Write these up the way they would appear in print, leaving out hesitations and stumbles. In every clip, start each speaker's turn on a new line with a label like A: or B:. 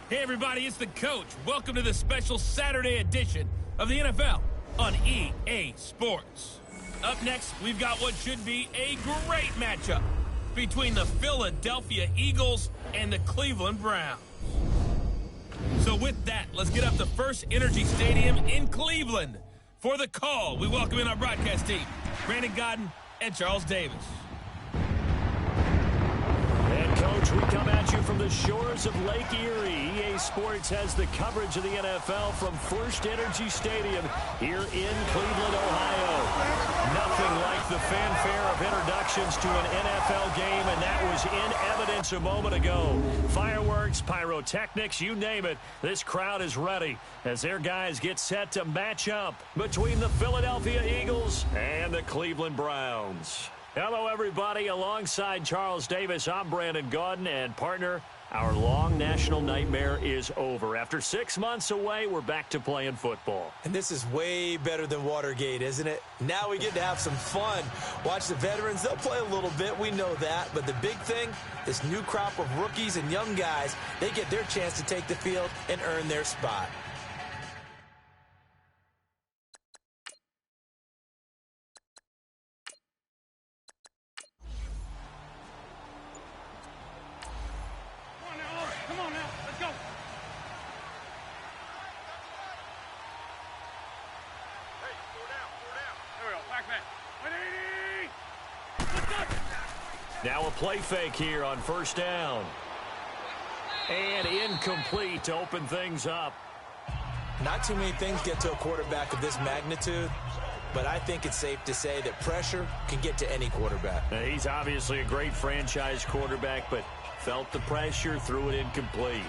A: Hey everybody, it's the coach. Welcome to the special Saturday edition of the NFL on EA Sports. Up next, we've got what should be a great matchup between the Philadelphia Eagles and the Cleveland Browns. So with that, let's get up to First Energy Stadium in Cleveland. For the call, we welcome in our broadcast team, Brandon Godden and Charles Davis.
B: And, Coach, we come at you from the shores of Lake Erie. EA Sports has the coverage of the NFL from First Energy Stadium here in Cleveland, Ohio. Nothing like the fanfare of introductions to an NFL game, and that was in evidence a moment ago. Fireworks, pyrotechnics, you name it. This crowd is ready as their guys get set to match up between the Philadelphia Eagles and the Cleveland Browns. Hello, everybody. Alongside Charles Davis, I'm Brandon Godden, and partner, our long national nightmare is over. After 6 months away, we're back to playing football.
C: And this is way better than Watergate, isn't it? Now we get to have some fun. Watch the veterans. They'll play a little bit. We know that. But the big thing, this new crop of rookies and young guys, they get their chance to take the field and earn their spot.
B: Now a play fake here on first down. And incomplete to open things up.
C: Not too many things get to a quarterback of this magnitude, but I think it's safe to say that pressure can get to any quarterback.
B: Now, he's obviously a great franchise quarterback, but felt the pressure, threw it incomplete.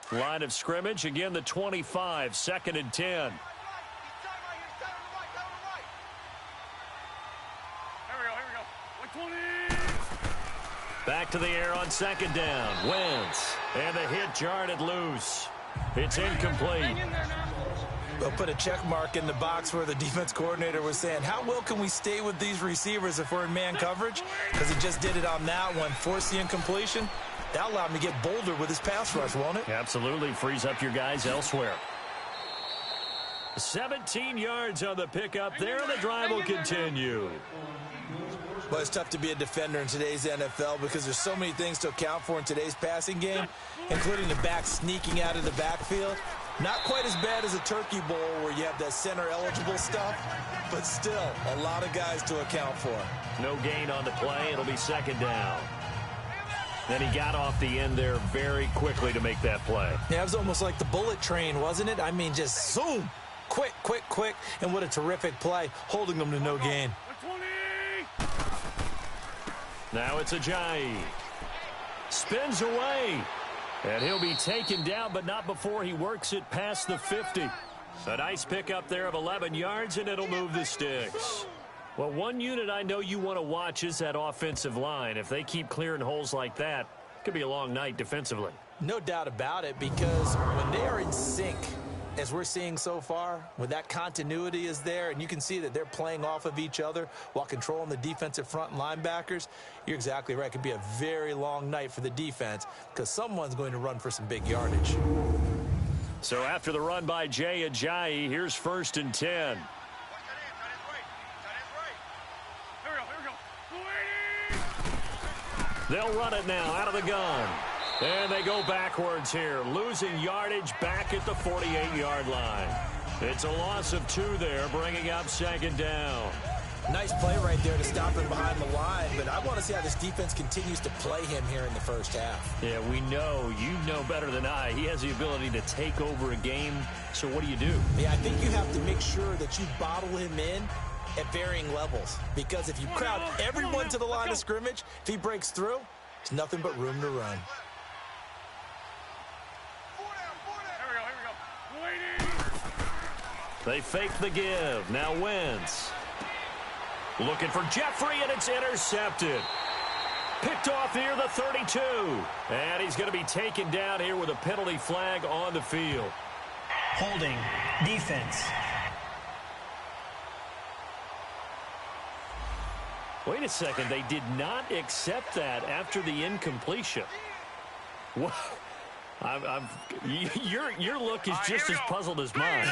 B: Line of scrimmage, again the 25, 2nd and 10. Back to the air on 2nd down. Wentz. And the hit jarred it loose. It's incomplete.
C: They'll put a check mark in the box where the defense coordinator was saying, how well can we stay with these receivers if we're in man coverage? Because he just did it on that one, forced the incompletion. That allowed him to get bolder with his pass rush, won't it?
B: Absolutely. Frees up your guys elsewhere. 17 yards on the pickup there, and the drive will continue.
C: Well, it's tough to be a defender in today's NFL because there's so many things to account for in today's passing game, including the back sneaking out of the backfield. Not quite as bad as a turkey bowl where you have that center-eligible stuff, but still a lot of guys to account for.
B: No gain on the play. It'll be 2nd down. Then he got off the end there very quickly to make that play.
C: Yeah, it was almost like the bullet train, wasn't it? I mean, just zoom. Quick, quick, quick. And what a terrific play, holding them to no gain.
B: Now it's Ajayi. Spins away. And he'll be taken down, but not before he works it past the 50. A nice pickup there of 11 yards, and it'll move the sticks. Well, one unit I know you want to watch is that offensive line. If they keep clearing holes like that, it could be a long night defensively.
C: No doubt about it, because when they are in sync, as we're seeing so far, when that continuity is there, and you can see that they're playing off of each other while controlling the defensive front and linebackers, you're exactly right. It could be a very long night for the defense because someone's going to run for some big yardage.
B: So after the run by Jay Ajayi, here's 1st and 10. They'll run it now out of the gun. And they go backwards here, losing yardage back at the 48-yard line. It's a loss of 2 there, bringing up second down.
C: Nice play right there to stop him behind the line, but I want to see how this defense continues to play him here in the first half.
B: Yeah, we know, you know better than I, he has the ability to take over a game, so what do you do?
C: Yeah, I think you have to make sure that you bottle him in at varying levels, because if you crowd everyone to the line of scrimmage, if he breaks through, there's nothing but room to run.
B: They fake the give. Now Wentz. Looking for Jeffrey, and it's intercepted. Picked off near the 32. And he's going to be taken down here with a penalty flag on the field.
D: Holding. Defense.
B: Wait a second. They did not accept that after the incompletion. What? Your look is just as puzzled as mine.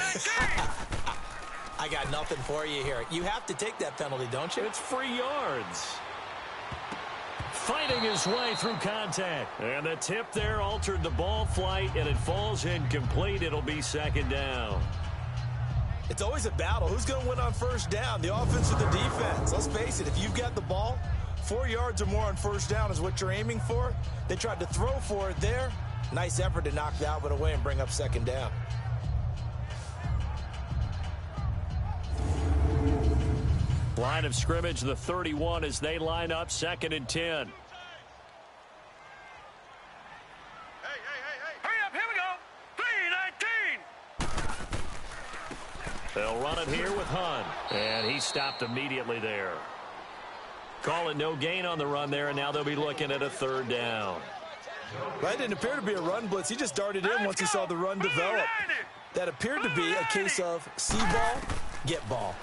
C: I got nothing for you here. You have to take that penalty, don't you?
B: It's free yards. Fighting his way through contact. And the tip there altered the ball flight, and it falls incomplete. It'll be second down.
C: It's always a battle. Who's going to win on first down, the offense or the defense? Let's face it, if you've got the ball, 4 yards or more on first down is what you're aiming for. They tried to throw for it there. Nice effort to knock the outlet away and bring up second down.
B: Line of scrimmage, the 31 as they line up, 2nd and 10.
E: Hey, hurry up, here we go. 3-19.
B: They'll run it here with Hunt. And he stopped immediately there. Call it no gain on the run there, and now they'll be looking at a 3rd down.
C: Well, that didn't appear to be a run blitz. He just darted in once he saw the run develop. That appeared to be a case of see ball, get ball.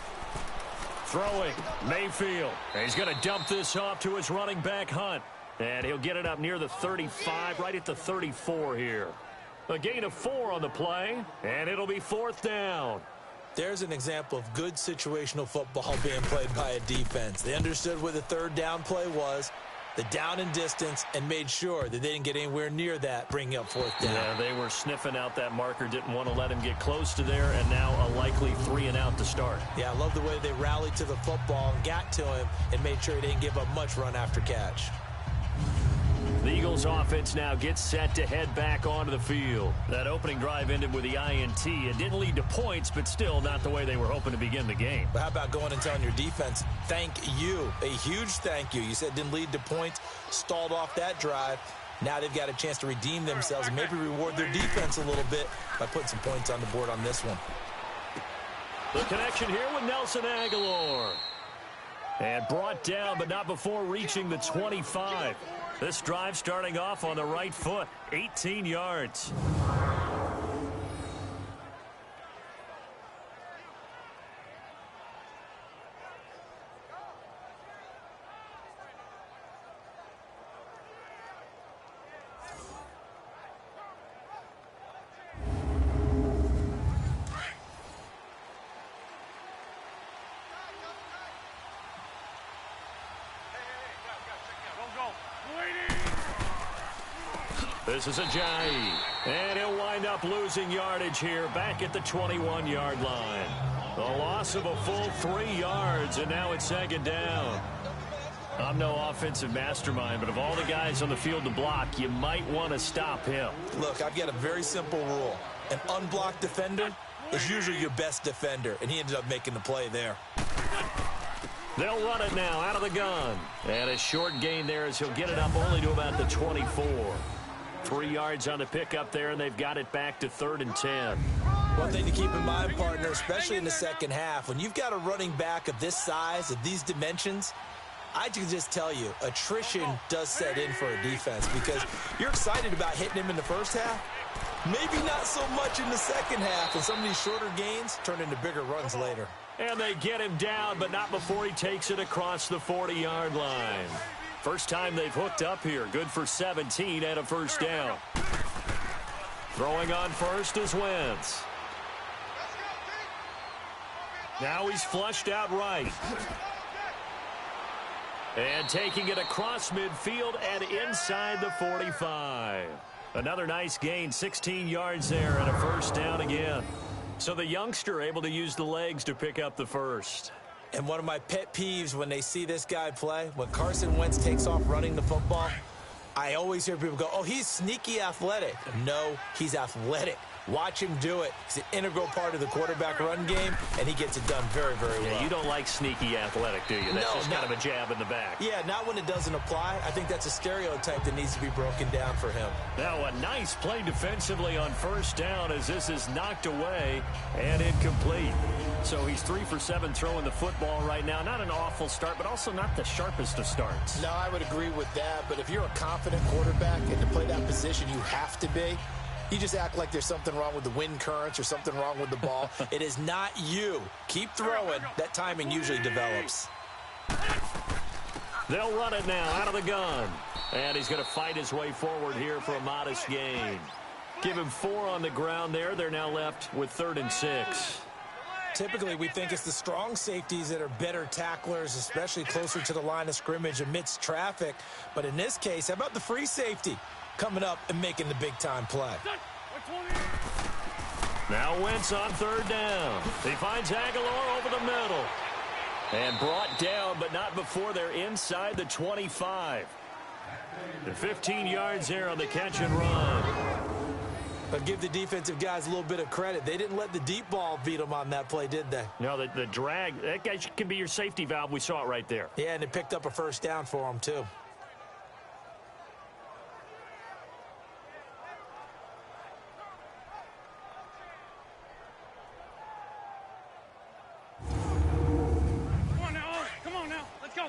B: Throwing, Mayfield. He's going to dump this off to his running back, Hunt. And he'll get it up near the 35, right at the 34 here. A gain of 4 on the play, and it'll be 4th down.
C: There's an example of good situational football being played by a defense. They understood where the 3rd down play was, the down and distance, and made sure that they didn't get anywhere near that, bringing up 4th down.
B: Yeah, they were sniffing out that marker, didn't want to let him get close to there, and now a likely 3 and out to start.
C: Yeah, I love the way they rallied to the football and got to him and made sure he didn't give up much run after catch.
B: The Eagles offense now gets set to head back onto the field. That opening drive ended with the INT. It didn't lead to points, but still not the way they were hoping to begin the game.
C: But how about going and telling your defense, thank you, a huge thank you. You said it didn't lead to points, stalled off that drive. Now they've got a chance to redeem themselves and maybe reward their defense a little bit by putting some points on the board on this one.
B: The connection here with Nelson Aguilar. And brought down, but not before reaching the 25. This drive starting off on the right foot, 18 yards. This is Ajayi, and he'll wind up losing yardage here back at the 21-yard line. The loss of a full 3 yards, and now it's 2nd down. I'm no offensive mastermind, but of all the guys on the field to block, you might want to stop him.
C: Look, I've got a very simple rule. An unblocked defender is usually your best defender, and he ended up making the play there.
B: They'll run it now out of the gun. And a short gain there as he'll get it up only to about the 24. 3 yards on the pickup there, and they've got it back to 3rd and 10.
C: One thing to keep in mind, partner, especially in the second half, when you've got a running back of this size, of these dimensions, I can just tell you, attrition does set in for a defense because you're excited about hitting him in the first half. Maybe not so much in the second half, and some of these shorter gains turn into bigger runs later.
B: And they get him down, but not before he takes it across the 40-yard line. First time they've hooked up here. Good for 17 and a first down. Throwing on first is Wentz. Now he's flushed out right. And taking it across midfield and inside the 45. Another nice gain, 16 yards there and a first down again. So the youngster able to use the legs to pick up the first.
C: And one of my pet peeves when they see this guy play, when Carson Wentz takes off running the football, I always hear people go, oh, he's sneaky athletic. No, he's athletic. Watch him do it. He's an integral part of the quarterback run game, and he gets it done very, very well.
B: Yeah, you don't like sneaky athletic, do you? That's just kind of a jab in the back.
C: Yeah, not when it doesn't apply. I think that's a stereotype that needs to be broken down for him.
B: Now a nice play defensively on first down as this is knocked away and incomplete. So he's 3 for 7 throwing the football right now. Not an awful start, but also not the sharpest of starts.
F: No, I would agree with that. But if you're a confident quarterback and to play that position, you have to be. You just act like there's something wrong with the wind currents or something wrong with the ball.
C: It is not you. Keep throwing. That timing usually develops.
B: They'll run it now out of the gun. And he's going to fight his way forward here for a modest gain. Give him 4 on the ground there. They're now left with 3rd and 6.
C: Typically, we think it's the strong safeties that are better tacklers, especially closer to the line of scrimmage amidst traffic. But in this case, how about the free safety coming up and making the big-time play?
B: Now Wentz on 3rd down. He finds Aguilar over the middle. And brought down, but not before they're inside the 25. The 15 yards there on the catch and run.
C: But give the defensive guys a little bit of credit. They didn't let the deep ball beat them on that play, did they?
B: No, the drag, that guy can be your safety valve. We saw it right there.
C: Yeah, and it picked up a first down for them, too.
E: Come on now. Let's go.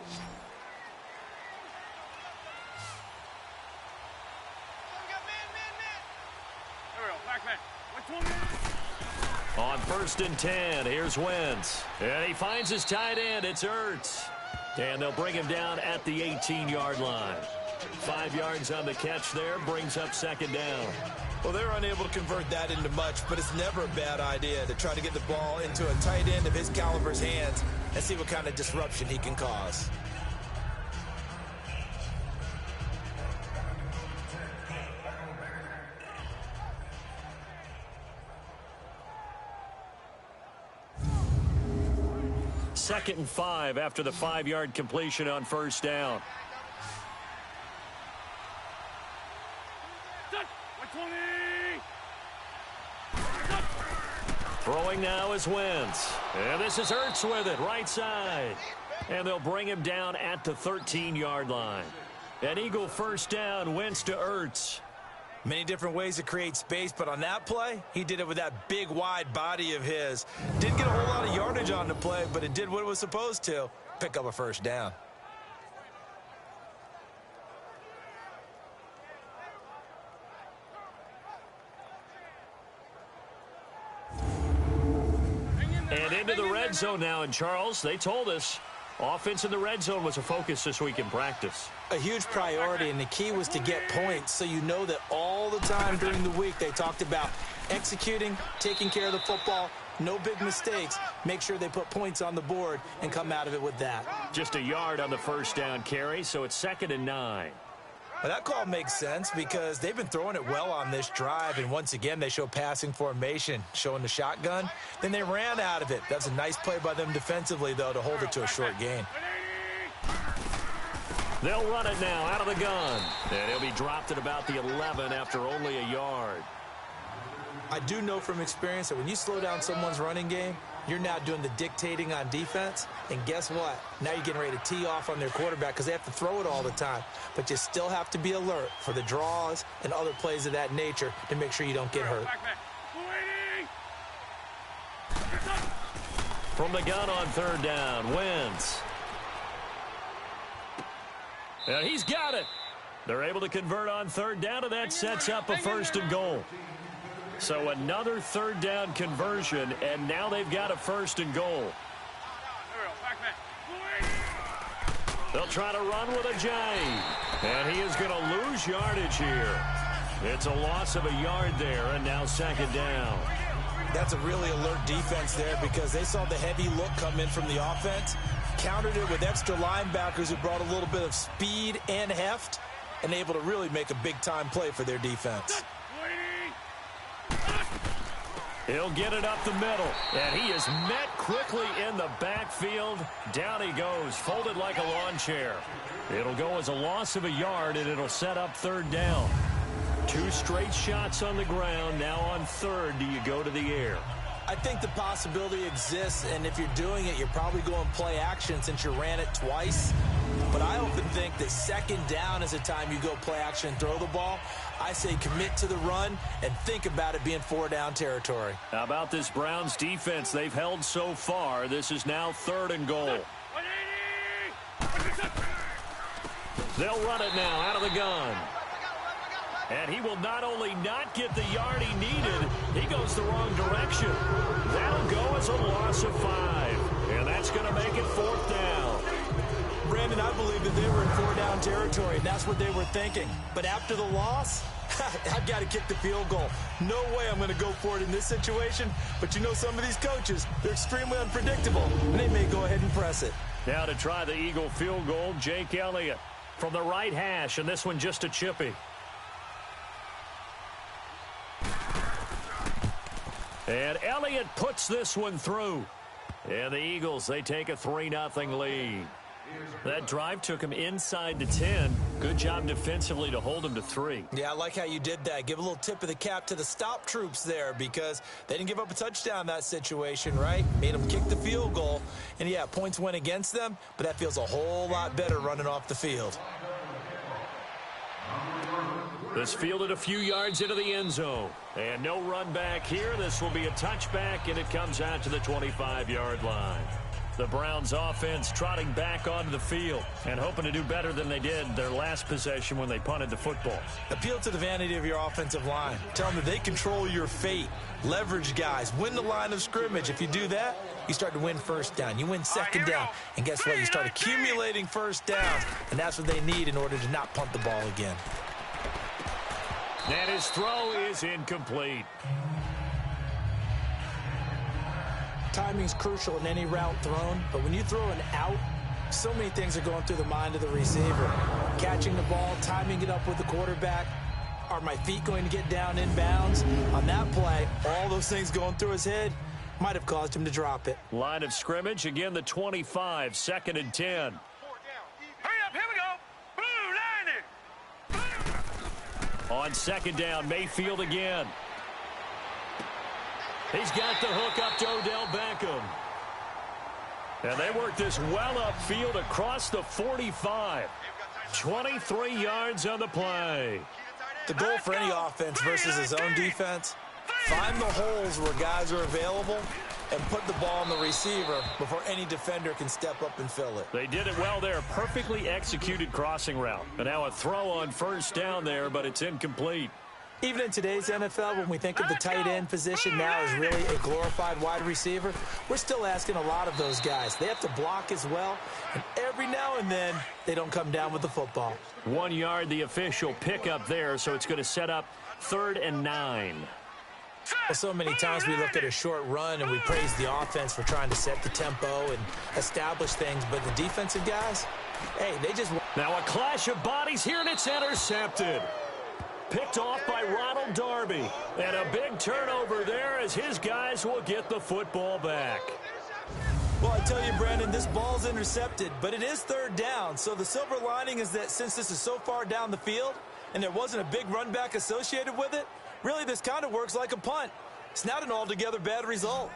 B: On 1st and 10, here's Wentz. And he finds his tight end. It's Ertz. And they'll bring him down at the 18-yard line. 5 yards on the catch there, brings up 2nd down.
C: Well, they're unable to convert that into much, but it's never a bad idea to try to get the ball into a tight end of his caliber's hands and see what kind of disruption he can cause.
B: Second and 5 after the 5-yard completion on 1st down. Throwing now is Wentz. And this is Ertz with it, right side. And they'll bring him down at the 13-yard line. An Eagle first down, Wentz to Ertz.
C: Many different ways to create space, but on that play, he did it with that big, wide body of his. Didn't get a whole lot of yardage on the play, but it did what it was supposed to, pick up a first down.
B: And into the red zone now, and Charles, they told us offense in the red zone was a focus this week in practice.
C: A huge priority, and the key was to get points, so you know that all the time during the week they talked about executing, taking care of the football, no big mistakes, make sure they put points on the board and come out of it with that.
B: Just a yard on the first down carry, so it's 2nd and 9.
C: Well, that call makes sense because they've been throwing it well on this drive, and once again they show passing formation, showing the shotgun. Then they ran out of it. That's a nice play by them defensively, though, to hold it to a short gain.
B: They'll run it now out of the gun. And he'll be dropped at about the 11 after only a yard.
C: I do know from experience that when you slow down someone's running game, you're now doing the dictating on defense. And guess what? Now you're getting ready to tee off on their quarterback because they have to throw it all the time. But you still have to be alert for the draws and other plays of that nature to make sure you don't get hurt.
B: From the gun on 3rd down, Wentz. And he's got it. They're able to convert on 3rd down, and that sets up a 1st and goal. So another 3rd down conversion, and now they've got a 1st and goal. They'll try to run with a J. And he is going to lose yardage here. It's a loss of a yard there, and now 2nd down.
C: That's a really alert defense there because they saw the heavy look come in from the offense. countered it with extra linebackers who brought a little bit of speed and heft and able to really make a big-time play for their defense.
B: He'll get it up the middle, and he is met quickly in the backfield. Down he goes, folded like a lawn chair. It'll go as a loss of a yard, and it'll set up third down. 2 straight shots on the ground. Now on third, do you go to the air?
C: I think the possibility exists, and if you're doing it, you're probably going play action since you ran it twice. But I often think that second down is a time you go play action and throw the ball. I say commit to the run and think about it being 4-down territory.
B: How about this Browns defense they've held so far? This is now 3rd and goal. They'll run it now out of the gun. And he will not only not get the yard he needed, he goes the wrong direction. That'll go as a loss of 5. And that's going to make it 4th down.
C: Brandon, I believe that they were in 4-down territory, and that's what they were thinking. But after the loss, I've got to kick the field goal. No way I'm going to go for it in this situation. But you know some of these coaches, they're extremely unpredictable, and they may go ahead and press it.
B: Now to try the Eagle field goal, Jake Elliott from the right hash, and this one just a chippy. And Elliott puts this one through. And the Eagles, they take a 3-0 lead. That drive took him inside the 10. Good job defensively to hold him to 3.
C: Yeah, I like how you did that. Give a little tip of the cap to the stop troops there because they didn't give up a touchdown in that situation, right? Made them kick the field goal. And, yeah, points went against them, but that feels a whole lot better running off the field.
B: This fielded a few yards into the end zone. And no run back here. This will be a touchback, and it comes out to the 25-yard line. The Browns offense trotting back onto the field and hoping to do better than they did their last possession when they punted the football.
C: Appeal to the vanity of your offensive line. Tell them that they control your fate. Leverage guys. Win the line of scrimmage. If you do that, you start to win first down. You win second down. And guess what? You start accumulating first downs. And that's what they need in order to not punt the ball again.
B: And his throw is incomplete.
C: Timing's crucial in any route thrown, but when you throw an out, so many things are going through the mind of the receiver. Catching the ball, timing it up with the quarterback. Are my feet going to get down in bounds? On that play, all those things going through his head might have caused him to drop it.
B: Line of scrimmage, again the 25, 2nd and 10.
E: Hurry up, here we go. Blue, line it.
B: On 2nd down, Mayfield again. He's got the hook up to Odell Beckham. And they work this well upfield across the 45. 23 yards on the play.
C: The goal for any offense versus his own defense, find the holes where guys are available and put the ball on the receiver before any defender can step up and fill it.
B: They did it well there. Perfectly executed crossing route. And now a throw on 1st down there, but it's incomplete.
C: Even in today's NFL, when we think of the tight end position now as really a glorified wide receiver, we're still asking a lot of those guys. They have to block as well, and every now and then, they don't come down with the football.
B: 1 yard, the official pickup there, so it's going to set up 3rd and 9.
C: Well, so many times we look at a short run and we praise the offense for trying to set the tempo and establish things, but the defensive guys, hey, they just...
B: Now a clash of bodies here, and it's intercepted. Picked off by Ronald Darby. And a big turnover there as his guys will get the football back.
C: Well, I tell you, Brandon, this ball's intercepted, but it is 3rd down. So the silver lining is that since this is so far down the field and there wasn't a big run back associated with it, really this kind of works like a punt. It's not an altogether bad result.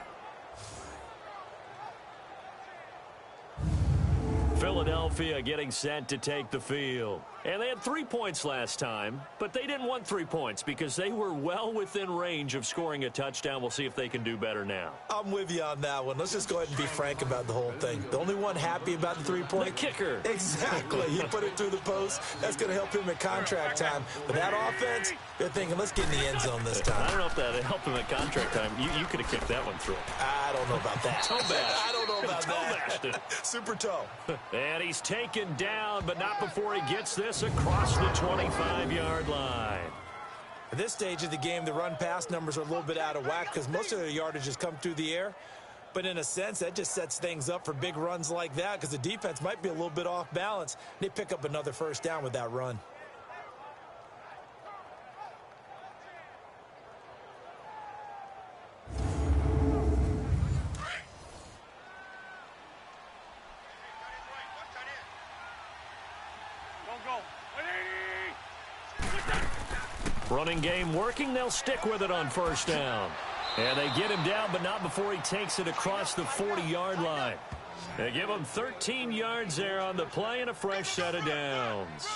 B: Philadelphia getting set to take the field. And they had 3 points last time, but they didn't want 3 points because they were well within range of scoring a touchdown. We'll see if they can do better now.
C: I'm with you on that one. Let's just go ahead and be frank about the whole thing. The only one happy about the 3-point...
B: The kicker.
C: Exactly. He put it through the post. That's going to help him at contract time. But that offense, they're thinking, let's get in the end zone this time.
B: I don't know if that helped him at contract time. You could have kicked that one through.
C: I don't know about that.
B: Toe bash.
C: I don't know about that. Super toe.
B: And he's taken down, but not before he gets this across the 25-yard line.
C: At this stage of the game, the run-pass numbers are a little bit out of whack because most of their yardage has come through the air. But in a sense, that just sets things up for big runs like that because the defense might be a little bit off balance. They pick up another first down with that run.
B: Running game working. They'll stick with it on first down. And they get him down, but not before he takes it across the 40-yard line. They give him 13 yards there on the play and a fresh set of downs.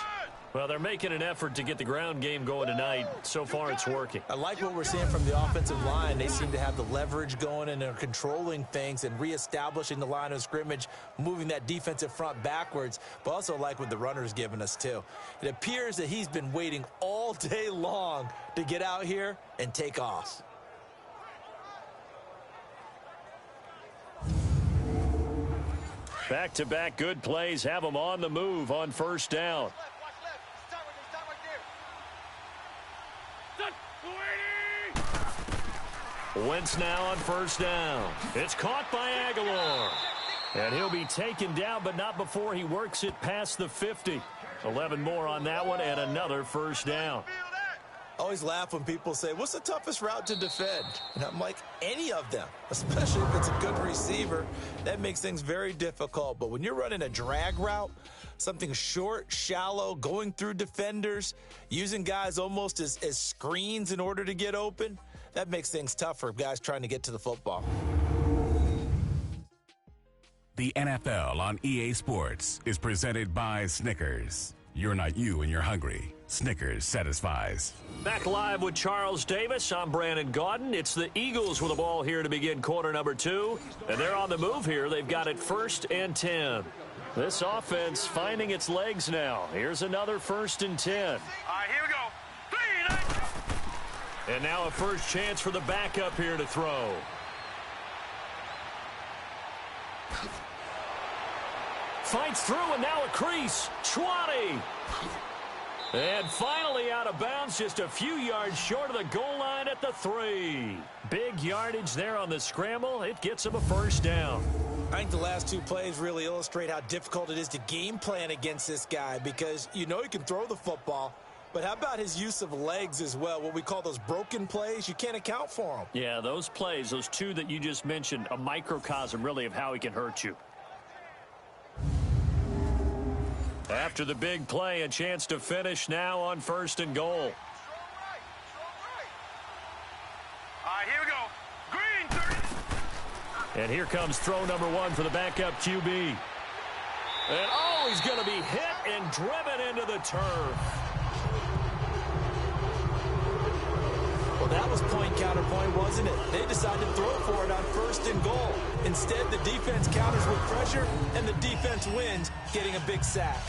B: Well, they're making an effort to get the ground game going tonight. So far, it's working.
C: I like what we're seeing from the offensive line. They seem to have the leverage going, and they're controlling things and reestablishing the line of scrimmage, moving that defensive front backwards, but also like what the runner's giving us, too. It appears that he's been waiting all day long to get out here and take off.
B: Back-to-back good plays have them on the move on first down. Wentz now on first down. It's caught by Aguilar. And he'll be taken down, but not before he works it past the 50. 11 more on that one and another first down.
C: I always laugh when people say, what's the toughest route to defend? And I'm like, any of them, especially if it's a good receiver. That makes things very difficult. But when you're running a drag route, something short, shallow, going through defenders, using guys almost as screens in order to get open, that makes things tough for guys trying to get to the football.
G: The NFL on EA Sports is presented by Snickers. You're not you and you're hungry. Snickers satisfies.
B: Back live with Charles Davis. I'm Brandon Gaudin. It's the Eagles with the ball here to begin quarter number 2. And they're on the move here. They've got it 1st and 10. This offense finding its legs now. Here's another 1st and 10.
E: All right, here we go. 3, 9.
B: And now a first chance for the backup here to throw. Fights through, and now a crease. 20. And finally out of bounds, just a few yards short of the goal line at the 3. Big yardage there on the scramble. It gets him a first down.
C: I think the last 2 plays really illustrate how difficult it is to game plan against this guy because you know he can throw the football, but how about his use of legs as well? What we call those broken plays, you can't account for them.
B: Yeah, those plays, those 2 that you just mentioned, a microcosm really of how he can hurt you. After the big play, a chance to finish now on 1st and goal.
E: All right, here we go. Green, 30.
B: And here comes throw number 1 for the backup QB. And, oh, he's going to be hit and driven into the turf.
C: Well, that was point counterpoint, wasn't it? They decided to throw for it on 1st and goal. Instead, the defense counters with pressure, and the defense wins, getting a big sack.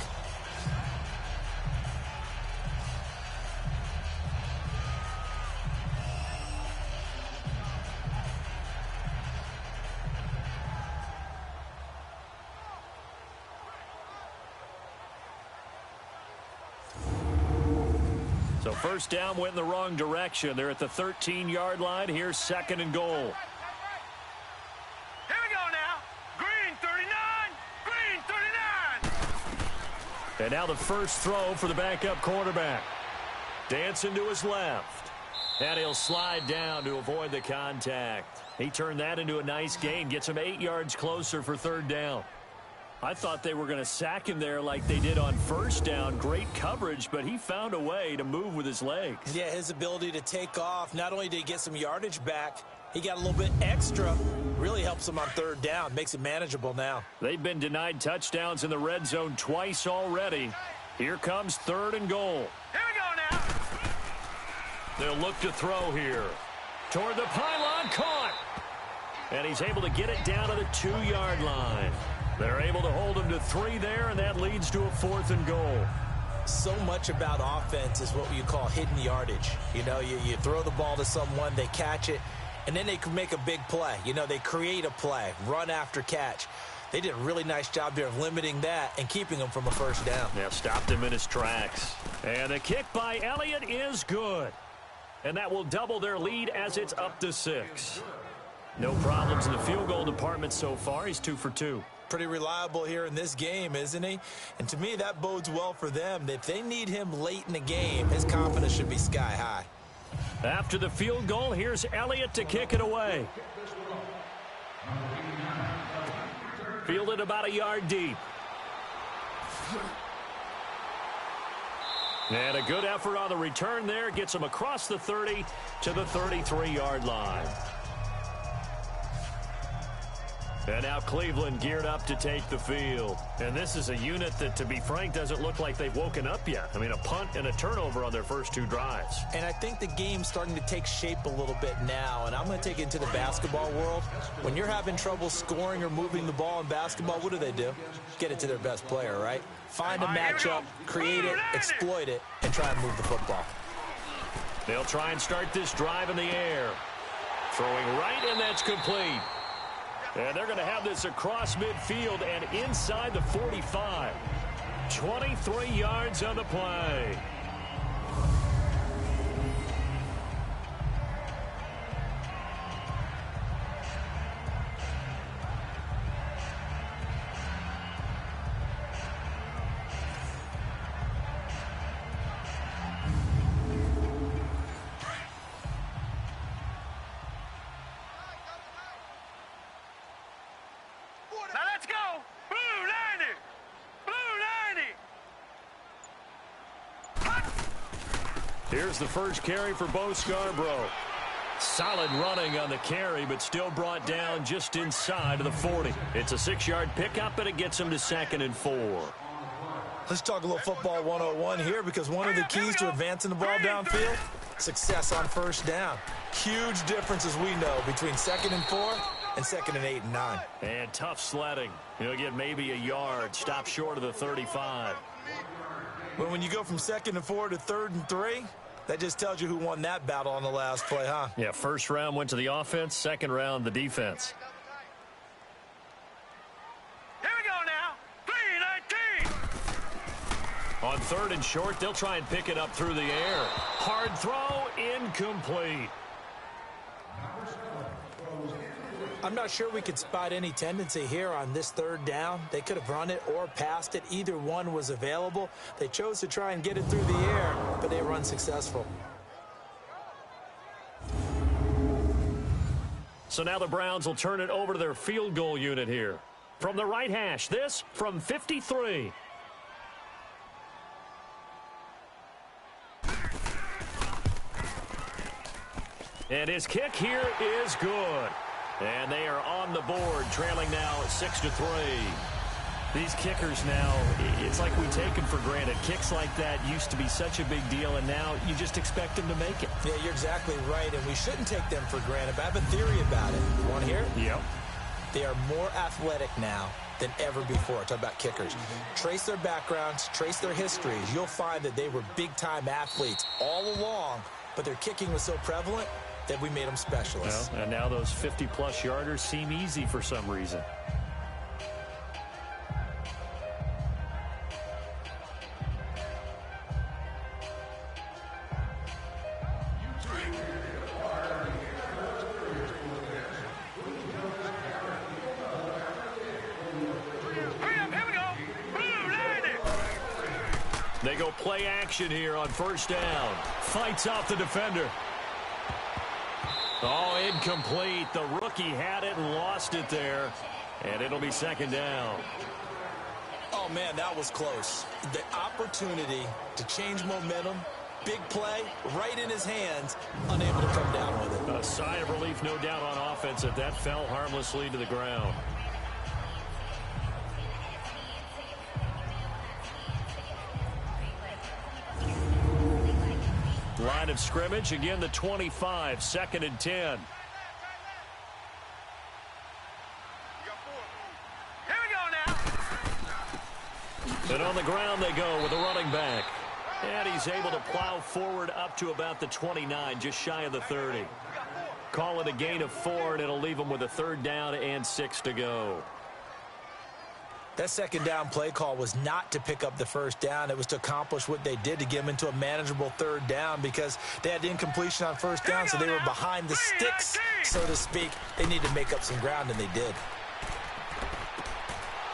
B: So first down went in the wrong direction. They're at the 13-yard line. Here's 2nd and goal.
E: Here we go now. Green, 39. Green, 39.
B: And now the first throw for the backup quarterback. Dancing to his left. And he'll slide down to avoid the contact. He turned that into a nice gain. Gets him 8 yards closer for 3rd down. I thought they were going to sack him there like they did on 1st down. Great coverage, but he found a way to move with his legs.
C: Yeah, his ability to take off, not only did he get some yardage back, he got a little bit extra. Really helps him on 3rd down, makes it manageable now.
B: They've been denied touchdowns in the red zone twice already. Here comes 3rd and goal.
E: Here we go now.
B: They'll look to throw here. Toward the pylon, caught. And he's able to get it down to the 2-yard line. They're able to hold him to 3 there, and that leads to a 4th and goal.
C: So much about offense is what you call hidden yardage. You know, you throw the ball to someone, they catch it, and then they can make a big play. You know, they create a play, run after catch. They did a really nice job here of limiting that and keeping him from a first down.
B: Yeah, stopped him in his tracks. And the kick by Elliott is good. And that will double their lead as it's up to 6. No problems in the field goal department so far. He's 2 for 2.
C: Pretty reliable here in this game, isn't he? And to me, that bodes well for them. If they need him late in the game, his confidence should be sky high.
B: After the field goal, here's Elliott to kick it away. Fielded about a yard deep. And a good effort on the return there. Gets him across the 30 to the 33-yard line. And now Cleveland geared up to take the field. And this is a unit that, to be frank, doesn't look like they've woken up yet. I mean, a punt and a turnover on their first 2 drives.
C: And I think the game's starting to take shape a little bit now. And I'm going to take it into the basketball world. When you're having trouble scoring or moving the ball in basketball, what do? Get it to their best player, right? Find a matchup, create it, exploit it, and try and move the football.
B: They'll try and start this drive in the air. Throwing right, and that's complete. And they're going to have this across midfield and inside the 45. 23 yards on the play.
E: Now let's go. Blue 90. Blue 90.
B: Here's the first carry for Bo Scarborough. Solid running on the carry, but still brought down just inside of the 40. It's a 6-yard pickup, and it gets him to 2nd and 4.
C: Let's talk a little football 101 here, because one of the keys to advancing the ball downfield, success on first down. Huge difference, as we know, between 2nd and 4 and 2nd and 8 and 9.
B: And tough sledding. He'll get maybe a yard, stop short of the 35.
C: But when you go from 2nd and 4 to 3rd and 3, that just tells you who won that battle on the last play, huh?
B: Yeah, first round went to the offense, second round the defense.
E: Here we go now. 3-19.
B: On 3rd and short, they'll try and pick it up through the air. Hard throw, incomplete.
C: I'm not sure we could spot any tendency here on this 3rd down. They could have run it or passed it. Either one was available. They chose to try and get it through the air, but they were unsuccessful.
B: So now the Browns will turn it over to their field goal unit here. From the right hash, this from 53. And his kick here is good. And they are on the board, trailing now 6-3. These kickers now, it's like we take them for granted. Kicks like that used to be such a big deal, and now you just expect them to make it.
C: Yeah, you're exactly right, and we shouldn't take them for granted. But I have a theory about it. You want to hear it?
B: Yep.
C: They are more athletic now than ever before. Talk about kickers. Trace their backgrounds, trace their histories. You'll find that they were big-time athletes all along, but their kicking was so prevalent that we made them specialists.
B: Well, and now those 50-plus yarders seem easy for some reason. They go play action here on first down. Fights off the defender. Oh, incomplete. The rookie had it and lost it there. And it'll be 2nd down.
C: Oh, man, that was close. The opportunity to change momentum, big play, right in his hands, unable to come down with it.
B: A sigh of relief, no doubt, on offense if that fell harmlessly to the ground. Line of scrimmage, again the 25, 2nd and 10.
E: Here we go now.
B: And on the ground they go with a running back. And he's able to plow forward up to about the 29, just shy of the 30. Call it a gain of 4, and it'll leave him with a 3rd down and 6 to go.
C: That second down play call was not to pick up the first down. It was to accomplish what they did to get them into a manageable third down because they had incompletion on first down, so they were behind the sticks, so to speak. They needed to make up some ground, and they did.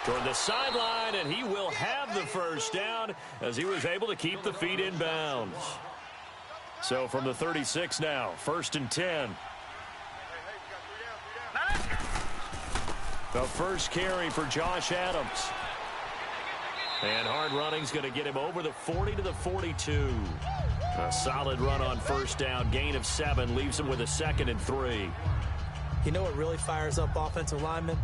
B: Toward the sideline, and he will have the first down as he was able to keep the feet in bounds. So from the 36 now, 1st and 10. The first carry for Josh Adams. And hard running's going to get him over the 40 to the 42. A solid run on first down. Gain of 7 leaves him with a 2nd and 3.
C: You know what really fires up offensive linemen?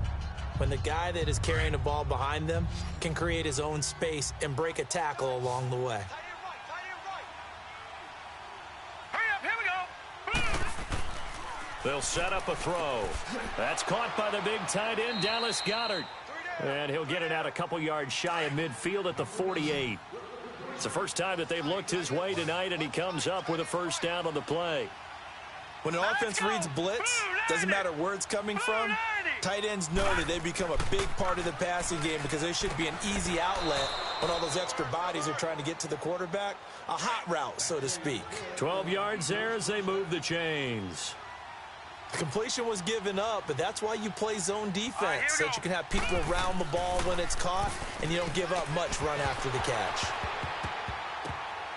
C: When the guy that is carrying the ball behind them can create his own space and break a tackle along the way.
B: They'll set up a throw. That's caught by the big tight end, Dallas Goedert. And he'll get it out a couple yards shy of midfield at the 48. It's the first time that they've looked his way tonight, and he comes up with a first down on the play.
C: When an offense reads blitz, doesn't matter where it's coming from, tight ends know that they become a big part of the passing game because they should be an easy outlet when all those extra bodies are trying to get to the quarterback. A hot route, so to speak.
B: 12 yards there as they move the chains.
C: The completion was given up, but that's why you play zone defense, so that you can have people around the ball when it's caught, and you don't give up much run after the catch.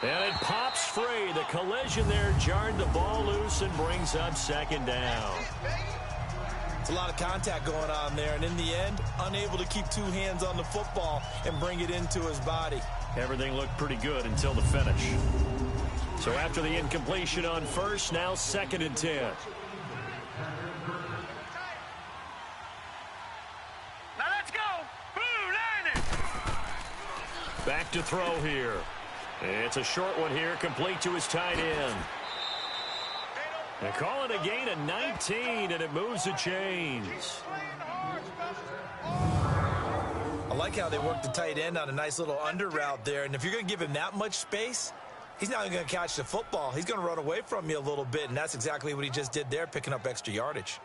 B: And it pops free. The collision there jarred the ball loose and brings up 2nd down.
C: It's a lot of contact going on there, and in the end, unable to keep 2 hands on the football and bring it into his body.
B: Everything looked pretty good until the finish. So after the incompletion on first, now 2nd and 10. Back to throw here. It's a short one here, complete to his tight end. They call it a gain of 19, and it moves the chains.
C: I like how they work the tight end on a nice little under route there, and if you're going to give him that much space, he's not going to catch the football. He's going to run away from you a little bit, and that's exactly what he just did there, picking up extra yardage.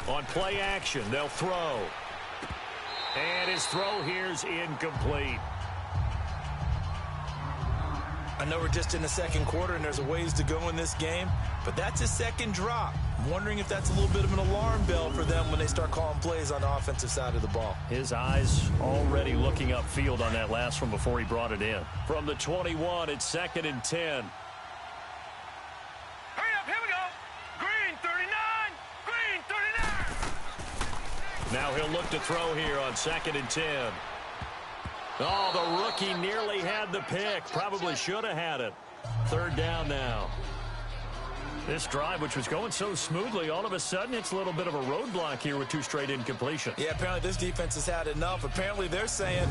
B: On play action, they'll throw. And his throw here's incomplete.
C: I know we're just in the second quarter and there's a ways to go in this game, but that's his second drop. I'm wondering if that's a little bit of an alarm bell for them when they start calling plays on the offensive side of the ball.
B: His eyes already looking upfield on that last one before he brought it in. From the 21, it's 2nd and 10. Now he'll look to throw here on 2nd and 10. Oh, the rookie nearly had the pick. Probably should have had it. 3rd down now. This drive, which was going so smoothly, all of a sudden it's a little bit of a roadblock here with 2 straight incompletions.
C: Yeah, apparently this defense has had enough. Apparently they're saying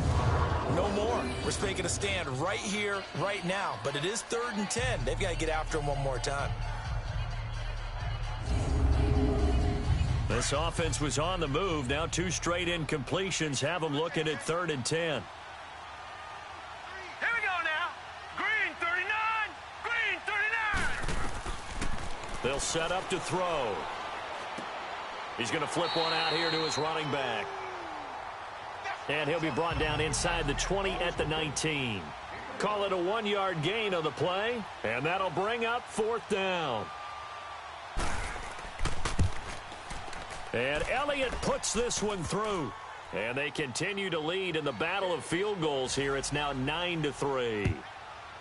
C: no more. We're making a stand right here, right now. But it is 3rd and 10. They've got to get after him one more time.
B: This offense was on the move. Now 2 straight incompletions have them looking at 3rd and 10.
E: Here we go now. Green 39. Green 39.
B: They'll set up to throw. He's going to flip one out here to his running back. And he'll be brought down inside the 20 at the 19. Call it a 1-yard gain on the play. And that'll bring up 4th down. And Elliott puts this one through. And they continue to lead in the battle of field goals here. It's now 9-3.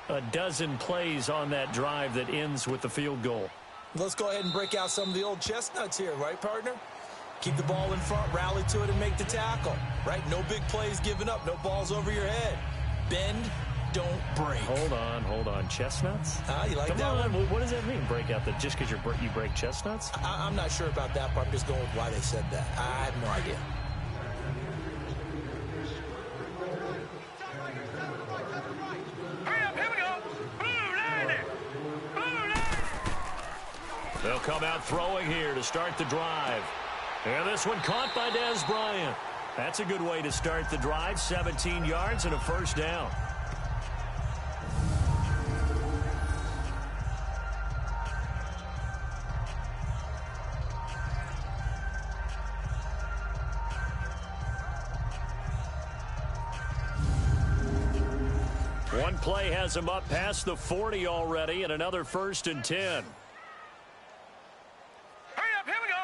B: A dozen plays on that drive that ends with the field goal.
C: Let's go ahead and break out some of the old chestnuts here, right, partner? Keep the ball in front, rally to it, and make the tackle, right? No big plays given up, no balls over your head. Bend, don't break.
B: Hold on. Chestnuts?
C: You like
B: Come
C: that
B: on.
C: one?
B: What does that mean, break out? Just because you break chestnuts?
C: I'm not sure about that, but I'm just going with why they said that. I have no idea.
E: Hurry up, here we go. Blue 90. Blue 90.
B: They'll come out throwing here to start the drive. And this one caught by Dez Bryant. That's a good way to start the drive. 17 yards and a first down. One play has him up past the 40 already, and another 1st and 10.
E: Hurry up, here we go.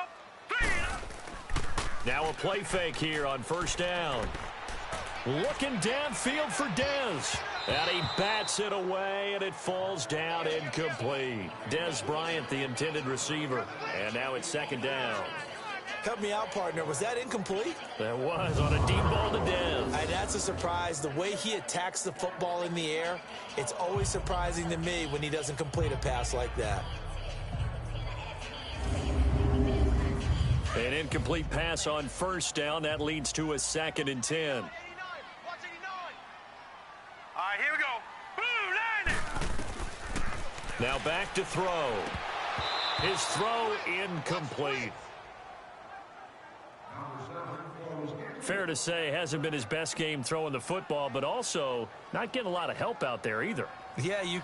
B: Now a play fake here on 1st down. Looking downfield for Dez. And he bats it away, and it falls down incomplete. Dez Bryant, the intended receiver. And now it's 2nd down.
C: Help me out, partner. Was that incomplete?
B: That was on a deep ball to Dez.
C: That's a surprise. The way he attacks the football in the air, it's always surprising to me when he doesn't complete a pass like that.
B: An incomplete pass on 1st down. That leads to a 2nd and 10.
E: All right, here we go. Boom, 90.
B: Now back to throw. His throw incomplete. Fair to say, hasn't been his best game throwing the football, but also not getting a lot of help out there either.
C: Yeah, you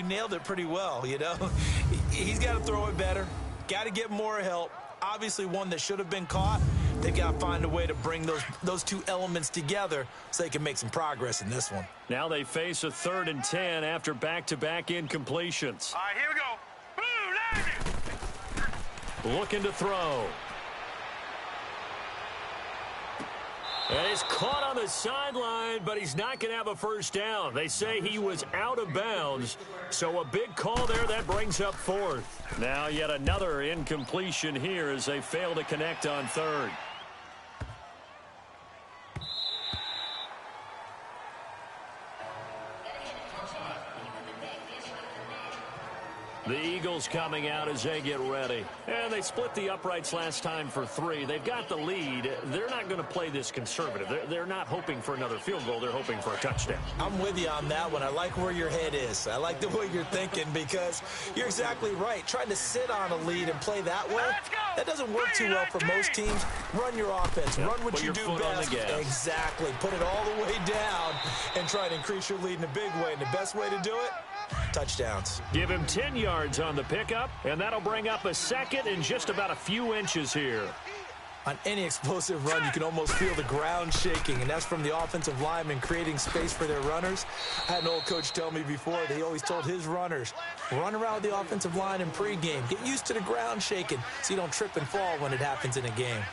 C: nailed it pretty well, you know. He's got to throw it better. Got to get more help. Obviously one that should have been caught. They've got to find a way to bring those two elements together so they can make some progress in this one.
B: Now they face a 3rd and 10 after back-to-back incompletions.
E: All right, here we go. Boom, 90.
B: Looking to throw. And he's caught on the sideline, but he's not going to have a 1st down. They say he was out of bounds, so a big call there that brings up 4th. Now yet another incompletion here as they fail to connect on 3rd. The Eagles coming out as they get ready. And they split the uprights last time for 3. They've got the lead. They're not going to play this conservative. They're not hoping for another field goal. They're hoping for a touchdown.
C: I'm with you on that one. I like where your head is. I like the way you're thinking because you're exactly right. Trying to sit on a lead and play that way, that doesn't work too well for most teams. Run your offense. Run what you do best. Exactly. Put it all the way down and try to increase your lead in a big way. And the best way to do it, touchdowns.
B: Give him 10 yards on the pickup, and that'll bring up a 2nd and just about a few inches here.
C: On any explosive run, you can almost feel the ground shaking, and that's from the offensive linemen creating space for their runners. I had an old coach tell me before that he always told his runners, run around with the offensive line in pregame. Get used to the ground shaking so you don't trip and fall when it happens in a game.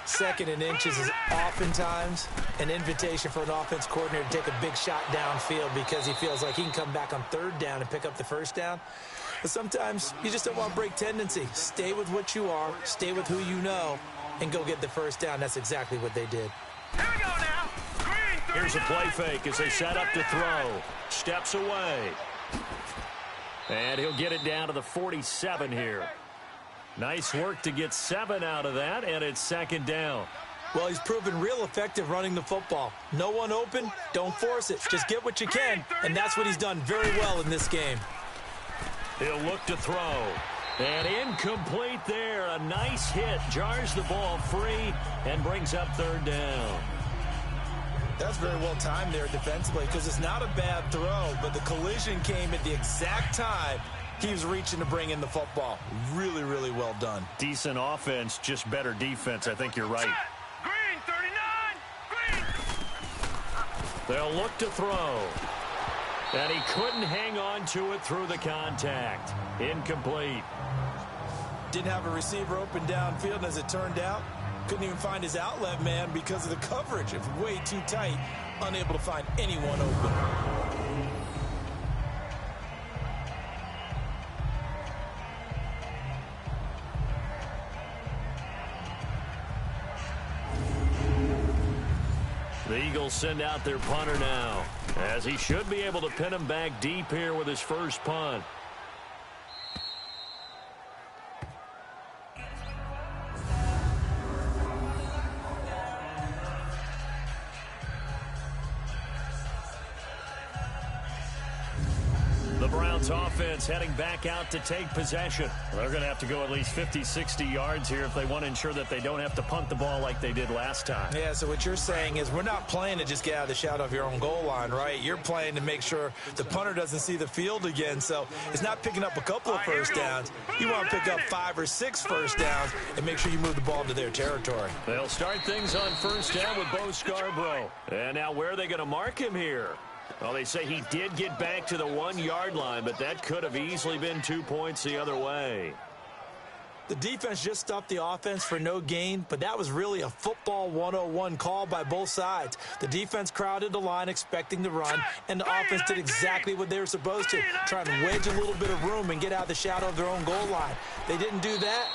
C: 2nd and inches is oftentimes an invitation for an offense coordinator to take a big shot downfield because he feels like he can come back on 3rd down and pick up the 1st down. But sometimes you just don't want to break tendency. Stay with what you are, stay with who you know, and go get the 1st down. That's exactly what they did.
E: Here we go now. Green,
B: here's a play fake as they set up to throw. Steps away. And he'll get it down to the 47 here. Nice work to get 7 out of that, and it's 2nd down.
C: Well, he's proven real effective running the football. No one open, don't force it. Just get what you can, and that's what he's done very well in this game.
B: He'll look to throw. And incomplete there. A nice hit. Jars the ball free and brings up 3rd down.
C: That's very well timed there defensively because it's not a bad throw, but the collision came at the exact time he was reaching to bring in the football. Really, really well done.
B: Decent offense, just better defense. I think you're right.
E: Green, 39. Green.
B: They'll look to throw. And he couldn't hang on to it through the contact. Incomplete.
C: Didn't have a receiver open downfield, and as it turned out, couldn't even find his outlet man because of the coverage. It's way too tight. Unable to find anyone open.
B: The Eagles send out their punter now, as he should be able to pin him back deep here with his first punt. Browns offense heading back out to take possession. They're going to have to go at least 50, 60 yards here if they want to ensure that they don't have to punt the ball like they did last time.
C: Yeah, so what you're saying is we're not playing to just get out of the shadow of your own goal line, right? You're playing to make sure the punter doesn't see the field again. So it's not picking up a couple of first downs. You want to pick up 5 or 6 first downs and make sure you move the ball to their territory.
B: They'll start things on first down with Bo Scarborough. And now where are they going to mark him here? Well, they say he did get back to the 1-yard line, but that could have easily been 2 points the other way.
C: The defense just stopped the offense for no gain, but that was really a football 101 call by both sides. The defense crowded the line expecting the run, and the offense did exactly what they were supposed to, trying to wedge a little bit of room and get out of the shadow of their own goal line. They didn't do that.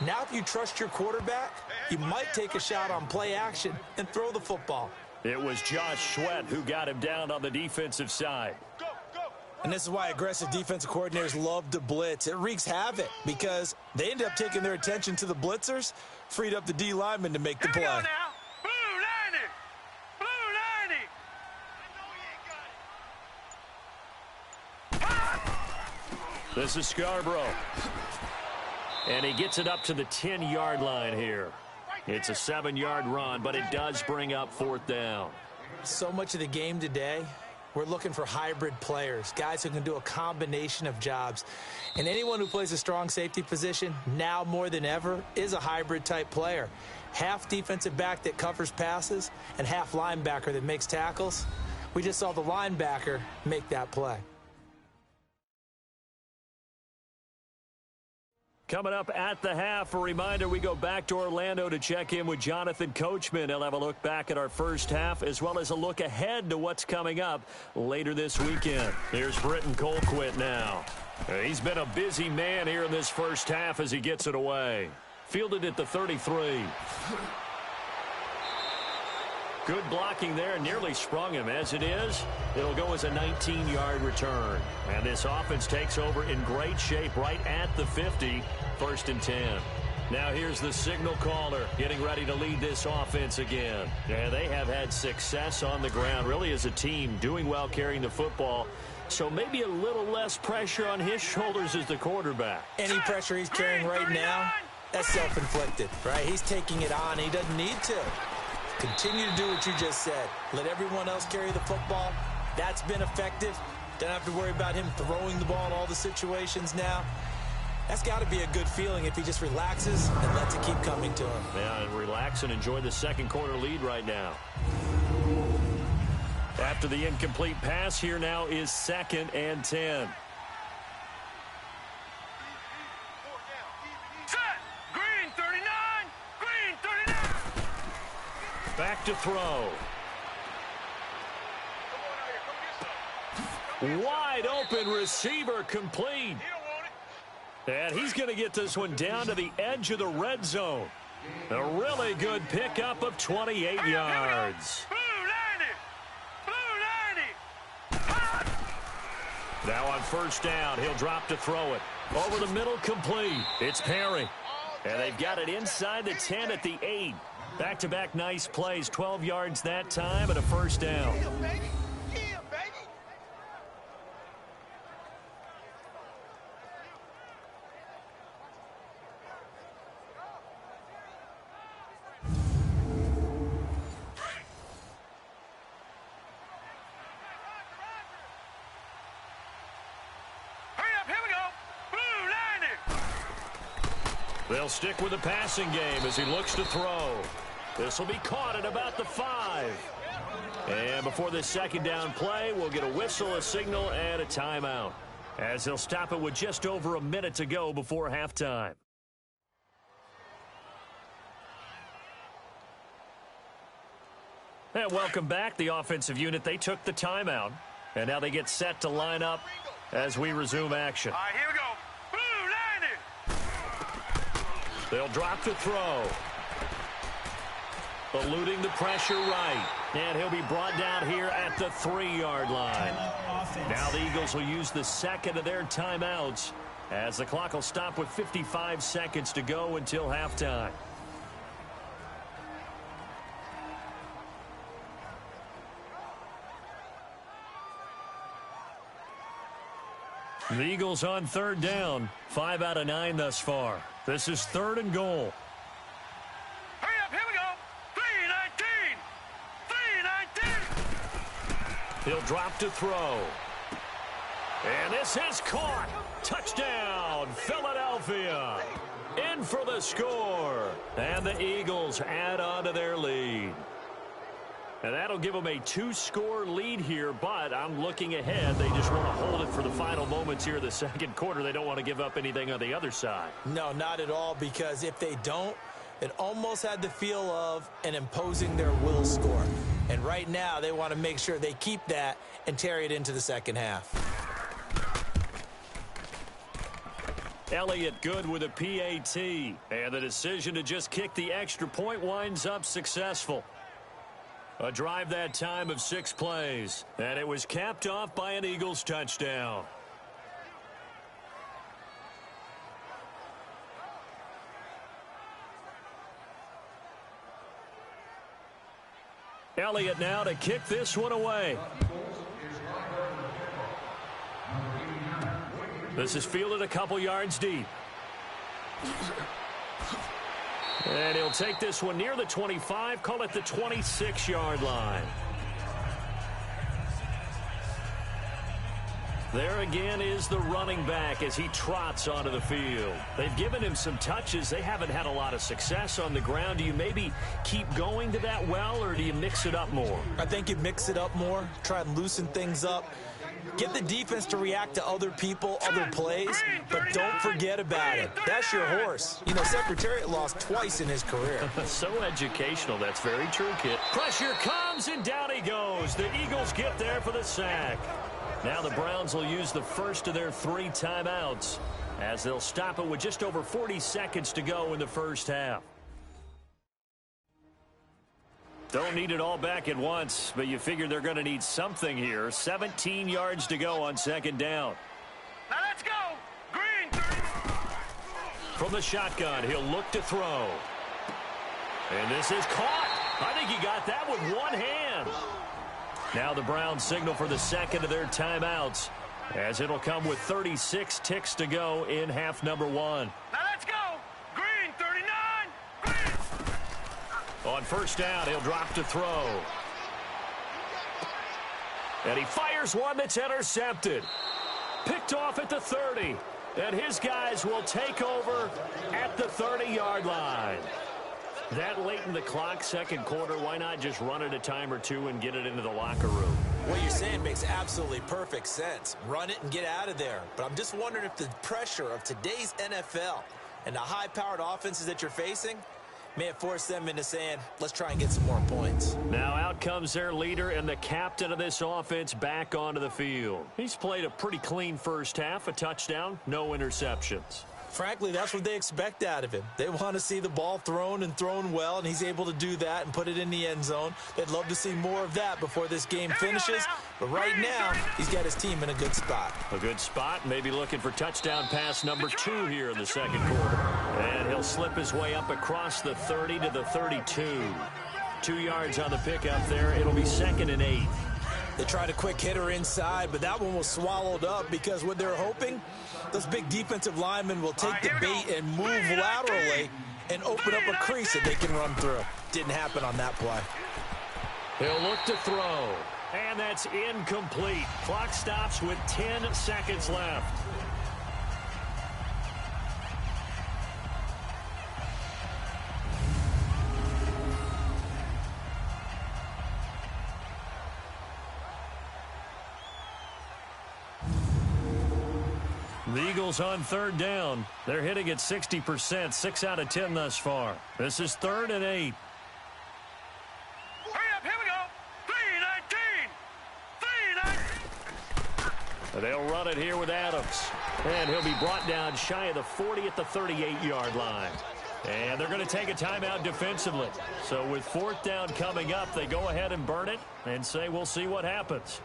C: Now if you trust your quarterback, you might take a shot on play action and throw the football.
B: It was Josh Sweat who got him down on the defensive side.
C: And this is why aggressive defensive coordinators love to blitz. It wreaks havoc because they end up taking their attention to the blitzers, freed up the D lineman to make the play.
E: Blue 90! Blue 90!
B: This is Scarborough. And he gets it up to the 10-yard line here. It's a 7-yard run, but it does bring up fourth down.
C: So much of the game today, we're looking for hybrid players, guys who can do a combination of jobs. And anyone who plays a strong safety position, now more than ever, is a hybrid-type player. Half defensive back that covers passes and half linebacker that makes tackles. We just saw the linebacker make that play.
B: Coming up at the half, a reminder, we go back to Orlando to check in with Jonathan Coachman. He'll have a look back at our first half as well as a look ahead to what's coming up later this weekend. Here's Britton Colquitt now. He's been a busy man here in this first half as he gets it away. Fielded at the 33. Good blocking there, nearly sprung him. As it is, it'll go as a 19-yard return. And this offense takes over in great shape right at the 50, 1st and 10. Now here's the signal caller getting ready to lead this offense again. Yeah, they have had success on the ground, really as a team, doing well carrying the football. So maybe a little less pressure on his shoulders as the quarterback.
C: Any pressure he's carrying right now, that's self-inflicted, right? He's taking it on. He doesn't need to. Continue to do what you just said. Let everyone else carry the football. That's been effective. Don't have to worry about him throwing the ball in all the situations now. That's got to be a good feeling if he just relaxes and lets it keep coming to him.
B: Yeah, and relax and enjoy the second quarter lead right now. After the incomplete pass, here now is 2nd and 10. Back to throw. Wide open receiver complete. And he's going to get this one down to the edge of the red zone. A really good pickup of 28 yards. Now on first down, he'll drop to throw it. Over the middle, complete. It's Perry. And they've got it inside the 10 at the 8. Back-to-back nice plays, 12 yards that time and a first down. They'll stick with the passing game as he looks to throw. This will be caught at about the 5. And before this second down play, we'll get a whistle, a signal, and a timeout, as he'll stop it with just over a minute to go before halftime. And welcome back. The offensive unit, they took the timeout, and now they get set to line up as we resume action.
E: All right, here we go.
B: They'll drop to throw. Eluding the pressure right. And he'll be brought down here at the 3-yard line. Now the Eagles will use the second of their timeouts as the clock will stop with 55 seconds to go until halftime. The Eagles on third down. 5 out of 9 thus far. This is 3rd and goal.
E: Hurry up, here we go. 3-19.
B: He'll drop to throw. And this is caught. Touchdown, Philadelphia. In for the score. And the Eagles add on to their lead. And that'll give them a 2-score lead here, but I'm looking ahead. They just want to hold it for the final moments here of the second quarter. They don't want to give up anything on the other side.
C: No, not at all, because if they don't, it almost had the feel of an imposing their will score. And right now, they want to make sure they keep that and carry it into the second half.
B: Elliott good with a PAT. And the decision to just kick the extra point winds up successful. A drive that time of 6 plays. And it was capped off by an Eagles touchdown. Elliott now to kick this one away. This is fielded a couple yards deep. And he'll take this one near the 25, call it the 26-yard line. There again is the running back as he trots onto the field. They've given him some touches. They haven't had a lot of success on the ground. Do you maybe keep going to that well, or do you mix it up more?
C: I think you mix it up more, try and loosen things up. Get the defense to react to other people, other plays, but don't forget about it. That's your horse. You know, Secretariat lost twice in his career.
B: So educational. That's very true, Kit. Pressure comes, and down he goes. The Eagles get there for the sack. Now the Browns will use the first of their 3 timeouts as they'll stop it with just over 40 seconds to go in the first half. Don't need it all back at once, but you figure they're going to need something here. 17 yards to go on second down.
E: Now let's go. Green.
B: From the shotgun, he'll look to throw. And this is caught. I think he got that with one hand. Now the Browns signal for the second of their timeouts, as it'll come with 36 ticks to go in half number 1.
E: Now let's go. Green, 39. Green.
B: On first down, he'll drop to throw. And he fires one that's intercepted. Picked off at the 30. And his guys will take over at the 30-yard line. That late in the clock, second quarter, why not just run it a time or two and get it into the locker room?
C: What you're saying makes absolutely perfect sense. Run it and get out of there. But I'm just wondering if the pressure of today's NFL and the high-powered offenses that you're facing may have forced them into saying, let's try and get some more points.
B: Now out comes their leader and the captain of this offense back onto the field. He's played a pretty clean first half, a touchdown, no interceptions.
C: Frankly, that's what they expect out of him. They want to see the ball thrown and thrown well, and he's able to do that and put it in the end zone. They'd love to see more of that before this game finishes. But right now, he's got his team in a good spot.
B: A good spot, maybe looking for touchdown pass number 2 here in the second quarter. And he'll slip his way up across the 30 to the 32. 2 yards on the pickup there. It'll be 2nd and 8.
C: They tried a quick hitter inside, but that one was swallowed up because what they're hoping, those big defensive linemen will take the bait and move laterally and open up a crease that they can run through. Didn't happen on that play.
B: He'll look to throw. And that's incomplete. Clock stops with 10 seconds left. The Eagles on third down. They're hitting at 60%, 6 out of 10 thus far. This is 3rd and 8.
E: Hurry up, here we go. 3-19.
B: They'll run it here with Adams. And he'll be brought down shy of the 40 at the 38-yard line. And they're going to take a timeout defensively. So with 4th down coming up, they go ahead and burn it and say we'll see what happens.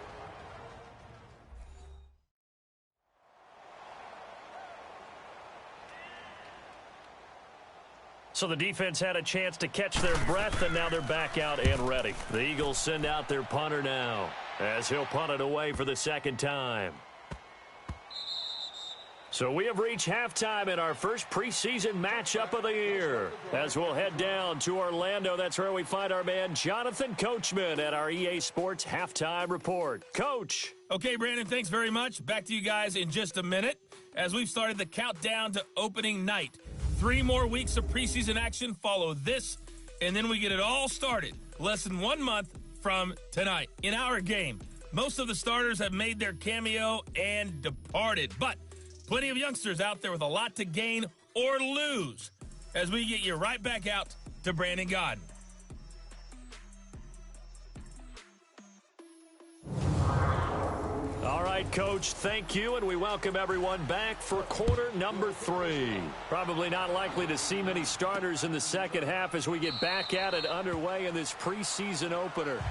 B: So the defense had a chance to catch their breath, and now they're back out and ready. The Eagles send out their punter now, as he'll punt it away for the second time. So we have reached halftime in our first preseason matchup of the year. As we'll head down to Orlando, that's where we find our man Jonathan Coachman at our EA Sports Halftime Report. Coach.
A: Okay, Brandon, thanks very much. Back to you guys in just a minute as we've started the countdown to opening night. 3 more weeks of preseason action follow this, and then we get it all started less than 1 month from tonight. In our game, most of the starters have made their cameo and departed, but plenty of youngsters out there with a lot to gain or lose as we get you right back out to Brandon Godden.
B: All right, Coach, thank you, and we welcome everyone back for quarter number 3. Probably not likely to see many starters in the second half as we get back at it underway in this preseason opener.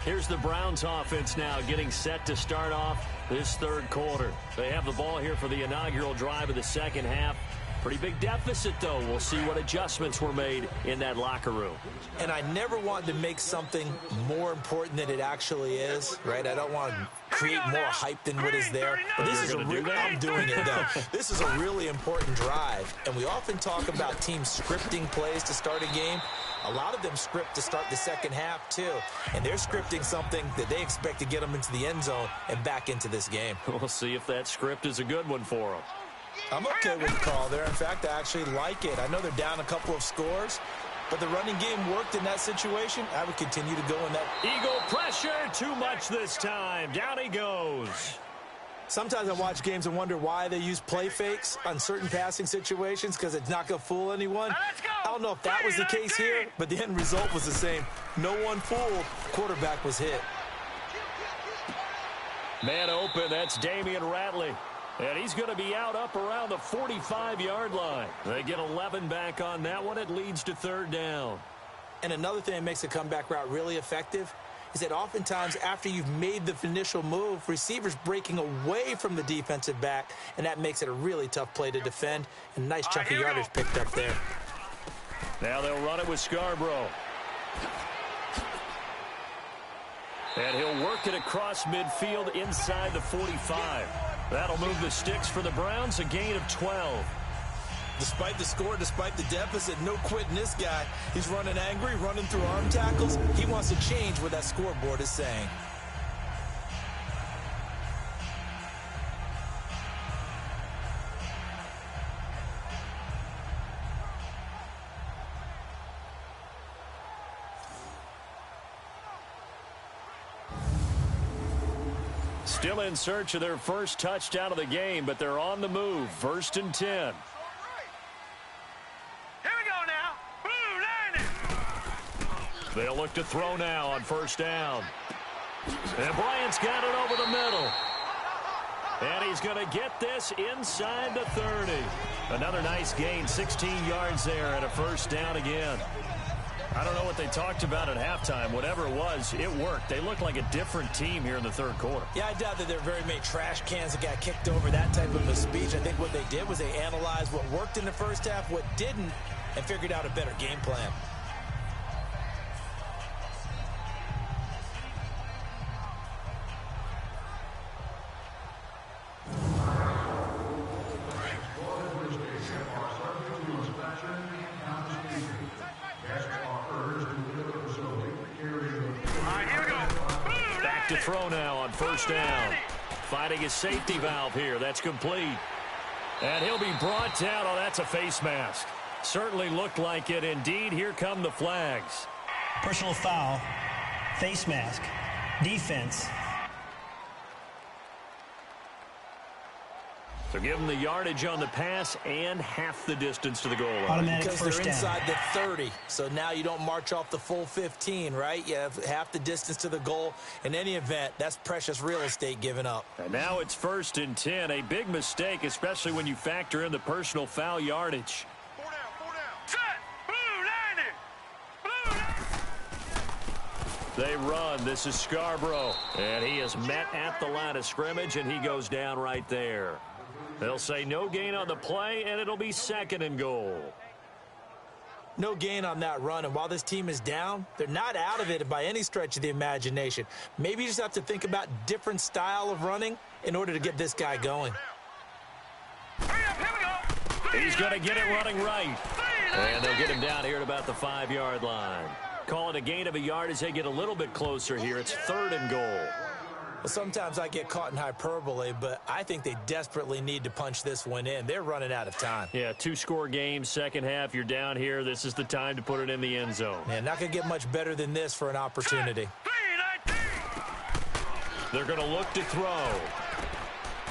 B: Here's the Browns offense now getting set to start off this third quarter. They have the ball here for the inaugural drive of the second half. Pretty big deficit, though. We'll see what adjustments were made in that locker room.
C: And I never wanted to make something more important than it actually is, right? I don't want to create more hype than what is there. But this is I'm doing it, though. This is a really important drive. And we often talk about teams scripting plays to start a game. A lot of them script to start the second half, too. And they're scripting something that they expect to get them into the end zone and back into this game.
B: We'll see if that script is a good one for them.
C: I'm okay with the call there. In fact, I actually like it. I know they're down a couple of scores, but the running game worked in that situation. I would continue to go in that.
B: Eagle pressure, too much this time. Down he goes.
C: Sometimes I watch games and wonder why they use play fakes on certain passing situations because it's not going to fool anyone. I don't know if that was the case here, but the end result was the same. No one fooled. Quarterback was hit.
B: Man open, that's Damian Ratley. And he's going to be out up around the 45-yard line. They get 11 back on that one. It leads to third down.
C: And another thing that makes a comeback route really effective is that oftentimes after you've made the initial move, receivers breaking away from the defensive back, and that makes it a really tough play to defend. And nice chunk of yardage picked up there.
B: Now they'll run it with Scarborough. And he'll work it across midfield inside the 45. That'll move the sticks for the Browns, a gain of 12.
C: Despite the score, despite the deficit, no quitting this guy. He's running angry, running through arm tackles. He wants to change what that scoreboard is saying.
B: Still in search of their first touchdown of the game, but they're on the move. 1st and 10.
E: Here we go now. Blue line it.
B: They'll look to throw now on 1st down. And Bryant's got it over the middle. And he's going to get this inside the 30. Another nice gain, 16 yards there and a 1st down again. I don't know what they talked about at halftime. Whatever it was, it worked. They look like a different team here in the third quarter.
C: Yeah, I doubt that there are very many trash cans that got kicked over, that type of a speech. I think what they did was they analyzed what worked in the first half, what didn't, and figured out a better game plan.
B: To throw now on 1st down. Finding his safety valve here. That's complete. And he'll be brought down. Oh, that's a face mask. Certainly looked like it. Indeed, here come the flags.
D: Personal foul, face mask, defense.
B: So give them the yardage on the pass and half the distance to the goal line.
D: Automatic
C: because
D: first
C: they're
D: down.
C: inside the 30. So now you don't march off the full 15, right? You have half the distance to the goal. In any event, that's precious real estate given up.
B: And now it's 1st and 10. A big mistake, especially when you factor in the personal foul yardage.
E: 4 down, 4 down. Set. Blue line it. Blue line.
B: They run. This is Scarborough. And he is met at the line of scrimmage, and he goes down right there. They'll say no gain on the play, and it'll be 2nd and goal.
C: No gain on that run, and while this team is down, they're not out of it by any stretch of the imagination. Maybe you just have to think about different style of running in order to get this guy going.
B: He's going to get it running right. And they'll get him down here at about the 5-yard line. Call it a gain of a yard as they get a little bit closer here. It's 3rd and goal.
C: Well, sometimes I get caught in hyperbole, but I think they desperately need to punch this one in. They're running out of time.
B: Yeah, 2-score game, second half. You're down here. This is the time to put it in the end zone.
C: Man, not going to get much better than this for an opportunity.
B: They're going to look to throw.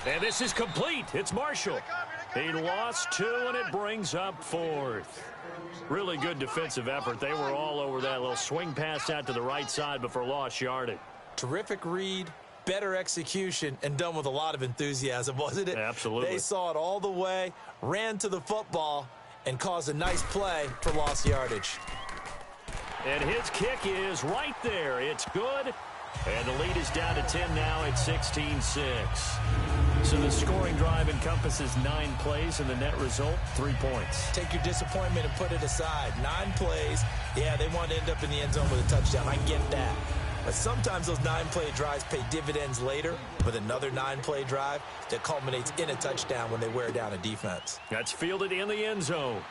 B: And this is complete. It's Marshall. He lost 2, and it brings up 4th. Really good defensive effort. They were all over that little swing pass out to the right side before lost yardage.
C: Terrific read, better execution, and done with a lot of enthusiasm, wasn't it?
B: Absolutely.
C: They saw it all the way, ran to the football, and caused a nice play for lost yardage.
B: And his kick is right there. It's good. And the lead is down to 10 now at 16-6. So the scoring drive encompasses 9 plays, and the net result, 3 points.
C: Take your disappointment and put it aside. 9 plays. Yeah, they want to end up in the end zone with a touchdown. I get that. But sometimes those 9-play drives pay dividends later with another 9-play drive that culminates in a touchdown when they wear down a defense.
B: That's fielded in the end zone.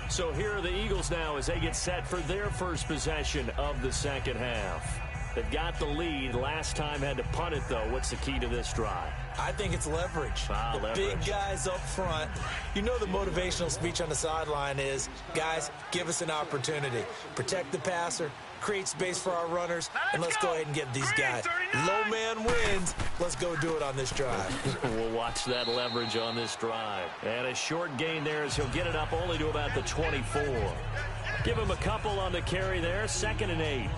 B: So here are the Eagles now as they get set for their first possession of the second half. They've got the lead. Last time had to punt it, though. What's the key to this drive?
C: I think it's leverage.
B: Leverage.
C: Big guys up front. You know the motivational speech on the sideline is, guys, give us an opportunity. Protect the passer, create space for our runners, and let's go ahead and get these guys. Low man wins. Let's go do it on this drive.
B: We'll watch that leverage on this drive. And a short gain there as he'll get it up only to about the 24. Give him a couple on the carry there. 2nd and 8.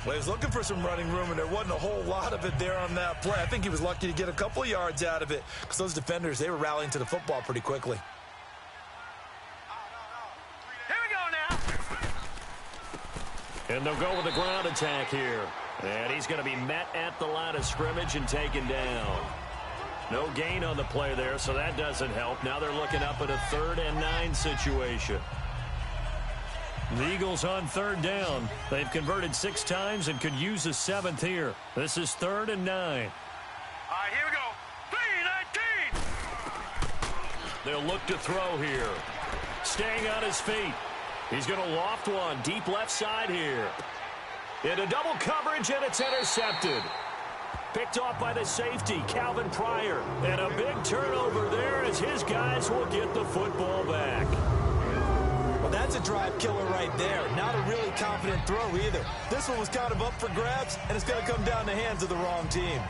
C: Well, he was looking for some running room, and there wasn't a whole lot of it there on that play. I think he was lucky to get a couple of yards out of it because those defenders, they were rallying to the football pretty quickly.
E: Here we go now.
B: And they'll go with a ground attack here. And he's going to be met at the line of scrimmage and taken down. No gain on the play there, so that doesn't help. Now they're looking up at a 3rd and 9 situation. The Eagles on 3rd down. They've converted 6 times and could use a 7th here. This is 3rd and 9.
E: All right, here we go. 3-19.
B: They'll look to throw here. Staying on his feet. He's going to loft one deep left side here. Into double coverage, and it's intercepted. Picked off by the safety, Calvin Pryor. And a big turnover there as his guys will get the football back.
C: Well, that's a drive killer right there. Not a really confident throw either. This one was kind of up for grabs, and it's going to come down the hands of the wrong team.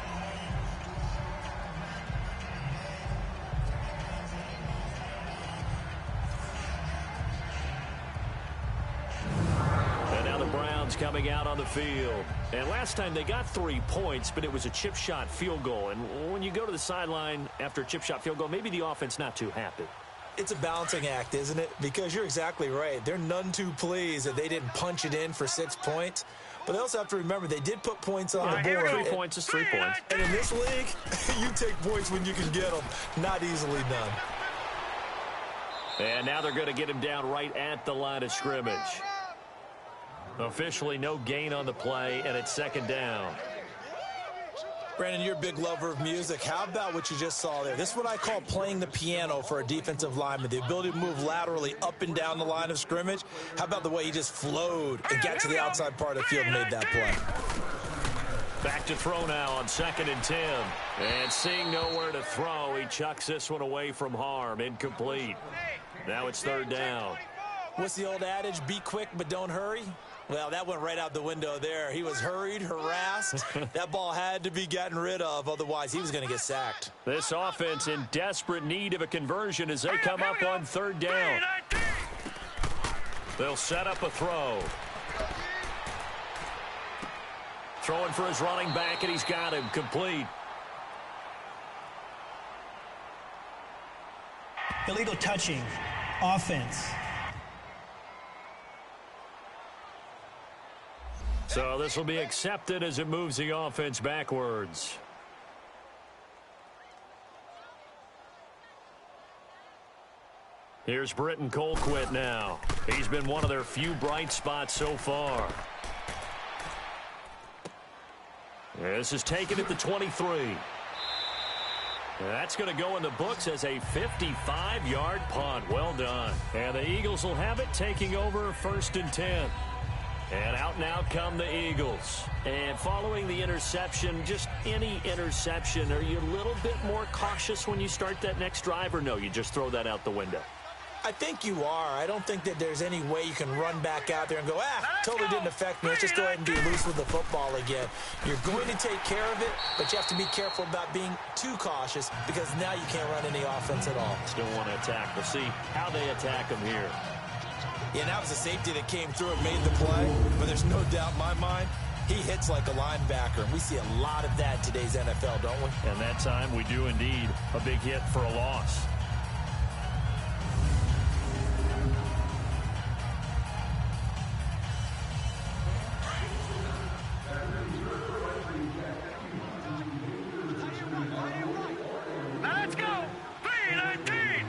B: And now the Browns coming out on the field. And last time they got 3 points, but it was a chip shot field goal. And when you go to the sideline after a chip shot field goal, maybe the offense not too happy.
C: It's a balancing act, isn't it? Because you're exactly right. They're none too pleased that they didn't punch it in for 6 points. But they also have to remember they did put points on the board.
B: 3 points is 3 points.
C: And in this league, you take points when you can get them. Not easily done.
B: And now they're going to get him down right at the line of scrimmage. Officially no gain on the play, and it's 2nd down.
C: Brandon, you're a big lover of music. How about what you just saw there? This is what I call playing the piano for a defensive lineman. The ability to move laterally up and down the line of scrimmage. How about the way he just flowed and got to the outside part of the field and made that play?
B: Back to throw now on 2nd and 10. And seeing nowhere to throw, he chucks this one away from harm. Incomplete. Now it's 3rd down.
C: What's the old adage? Be quick, but don't hurry. Well, that went right out the window there. He was hurried, harassed. That ball had to be gotten rid of, otherwise he was going to get sacked.
B: This offense in desperate need of a conversion as they come up on 3rd down. They'll set up a throw. Throwing for his running back, and he's got him complete.
D: Illegal touching. Offense.
B: So this will be accepted as it moves the offense backwards. Here's Britton Colquitt now. He's been one of their few bright spots so far. This is taken at the 23. That's going to go in the books as a 55-yard punt. Well done. And the Eagles will have it, taking over 1st and 10. And out now come the Eagles. And following the interception, just any interception, are you a little bit more cautious when you start that next drive, or no, you just throw that out the window?
C: I think you are. I don't think that there's any way you can run back out there and go, totally didn't affect me. Let's just go ahead and be loose with the football again. You're going to take care of it, but you have to be careful about being too cautious because now you can't run any offense at all.
B: Still want to attack. We'll see how they attack them here.
C: Yeah, that was a safety that came through and made the play, but there's no doubt in my mind he hits like a linebacker, and we see a lot of that in today's NFL, don't we?
B: And that time we do indeed. A big hit for a loss.
E: Let's go. 319.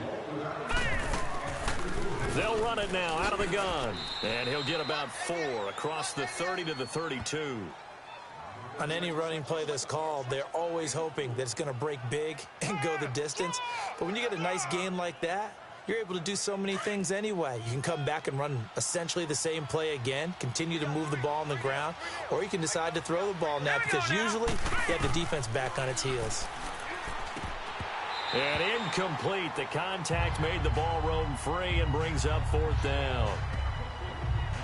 B: They'll run it now out of the gun. And he'll get about 4 across the 30 to the 32.
C: On any running play that's called, they're always hoping that it's going to break big and go the distance. But when you get a nice gain like that, you're able to do so many things anyway. You can come back and run essentially the same play again, continue to move the ball on the ground, or you can decide to throw the ball now because usually you have the defense back on its heels.
B: And incomplete. The contact made the ball roam free and brings up 4th down.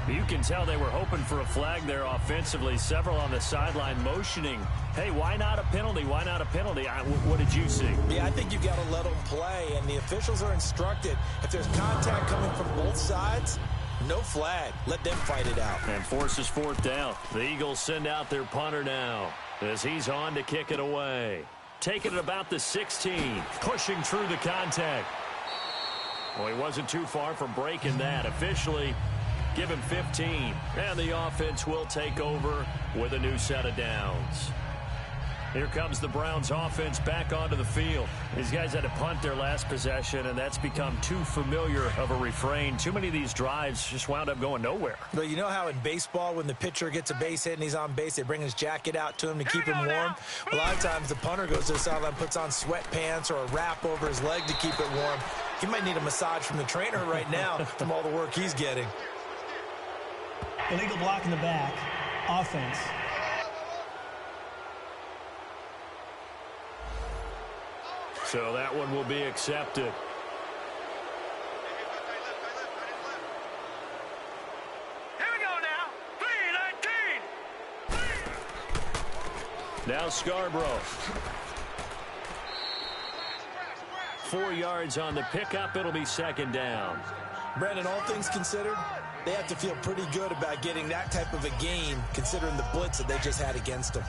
B: You can tell they were hoping for a flag there offensively. Several on the sideline motioning, hey, why not a penalty? Why not a penalty? What did you see?
C: Yeah, I think you've got to let them play, and the officials are instructed if there's contact coming from both sides, no flag. Let them fight it out.
B: And forces 4th down. The Eagles send out their punter now as he's on to kick it away. Taking it about the 16, pushing through the contact. Well, he wasn't too far from breaking that. Officially, give him 15. And the offense will take over with a new set of downs. Here comes the Browns offense back onto the field. These guys had to punt their last possession, and that's become too familiar of a refrain. Too many of these drives just wound up going nowhere.
C: But you know how in baseball, when the pitcher gets a base hit and he's on base, they bring his jacket out to him to keep him warm? A lot of times the punter goes to the sideline, puts on sweatpants or a wrap over his leg to keep it warm. He might need a massage from the trainer right now from all the work he's getting.
D: Illegal block in the back. Offense.
B: So that one will be accepted.
E: Here we go now. 319.
B: Now Scarborough. 4 yards on the pickup. It'll be 2nd down.
C: Brandon, all things considered, they have to feel pretty good about getting that type of a gain considering the blitz that they just had against them.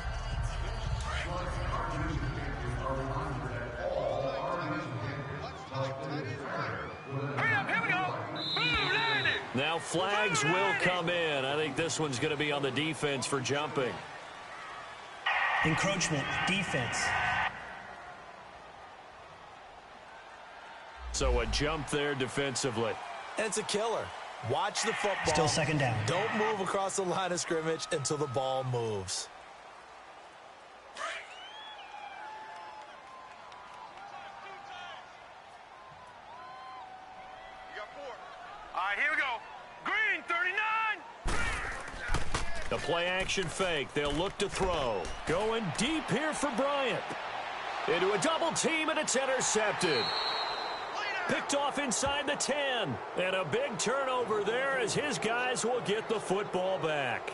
B: Now flags will come in. I think this one's going to be on the defense for jumping.
D: Encroachment, defense.
B: So a jump there defensively.
C: And it's a killer. Watch the football.
D: Still 2nd down.
C: Don't move across the line of scrimmage until the ball moves.
E: Here we go. Green, 39.
B: The play action fake. They'll look to throw. Going deep here for Bryant. Into a double team, and it's intercepted. Picked off inside the 10. And a big turnover there as his guys will get the football back.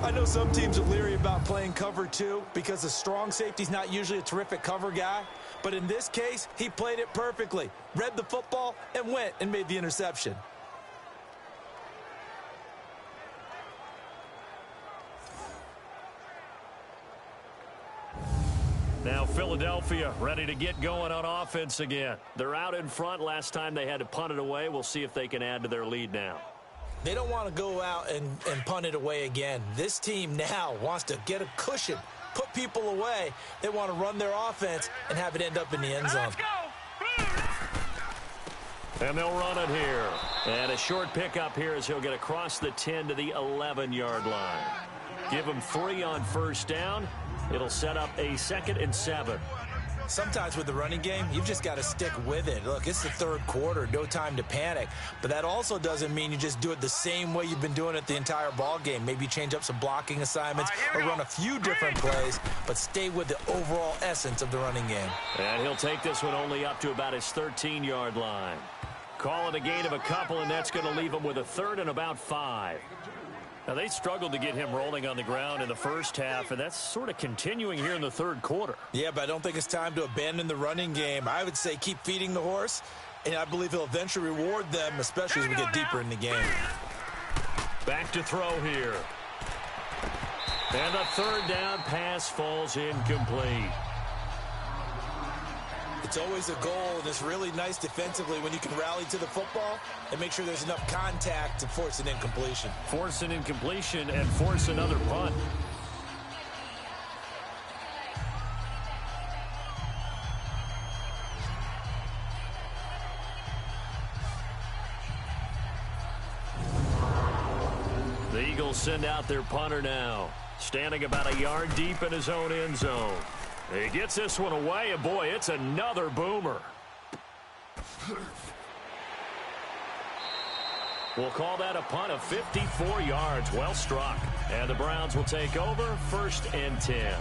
C: I know some teams are leery about playing cover 2 because the strong safety's not usually a terrific cover guy. But in this case, he played it perfectly. Read the football and went and made the interception.
B: Now Philadelphia ready to get going on offense again. They're out in front. Last time they had to punt it away. We'll see if they can add to their lead now.
C: They don't want to go out and punt it away again. This team now wants to get a cushion, put people away. They want to run their offense and have it end up in the end zone.
E: Let's go.
B: And they'll run it here. And a short pickup here as he'll get across the 10 to the 11-yard line. Give him 3 on first down. It'll set up a 2nd and 7.
C: Sometimes with the running game, you've just got to stick with it. Look, it's the third quarter, no time to panic. But that also doesn't mean you just do it the same way you've been doing it the entire ball game. Maybe change up some blocking assignments or run a few different plays, but stay with the overall essence of the running game.
B: And he'll take this one only up to about his 13-yard line. Call it a gain of a couple, and that's going to leave him with a 3rd and about 5. Now, they struggled to get him rolling on the ground in the first half, and that's sort of continuing here in the third quarter.
C: Yeah, but I don't think it's time to abandon the running game. I would say keep feeding the horse, and I believe he'll eventually reward them, especially as we get deeper in the game.
B: Back to throw here. And the 3rd down pass falls incomplete.
C: It's always a goal, and it's really nice defensively when you can rally to the football and make sure there's enough contact to force an incompletion.
B: Force an incompletion and force another punt. The Eagles send out their punter now, standing about a yard deep in his own end zone. He gets this one away, and boy, it's another boomer. We'll call that a punt of 54 yards. Well struck. And the Browns will take over 1st and 10.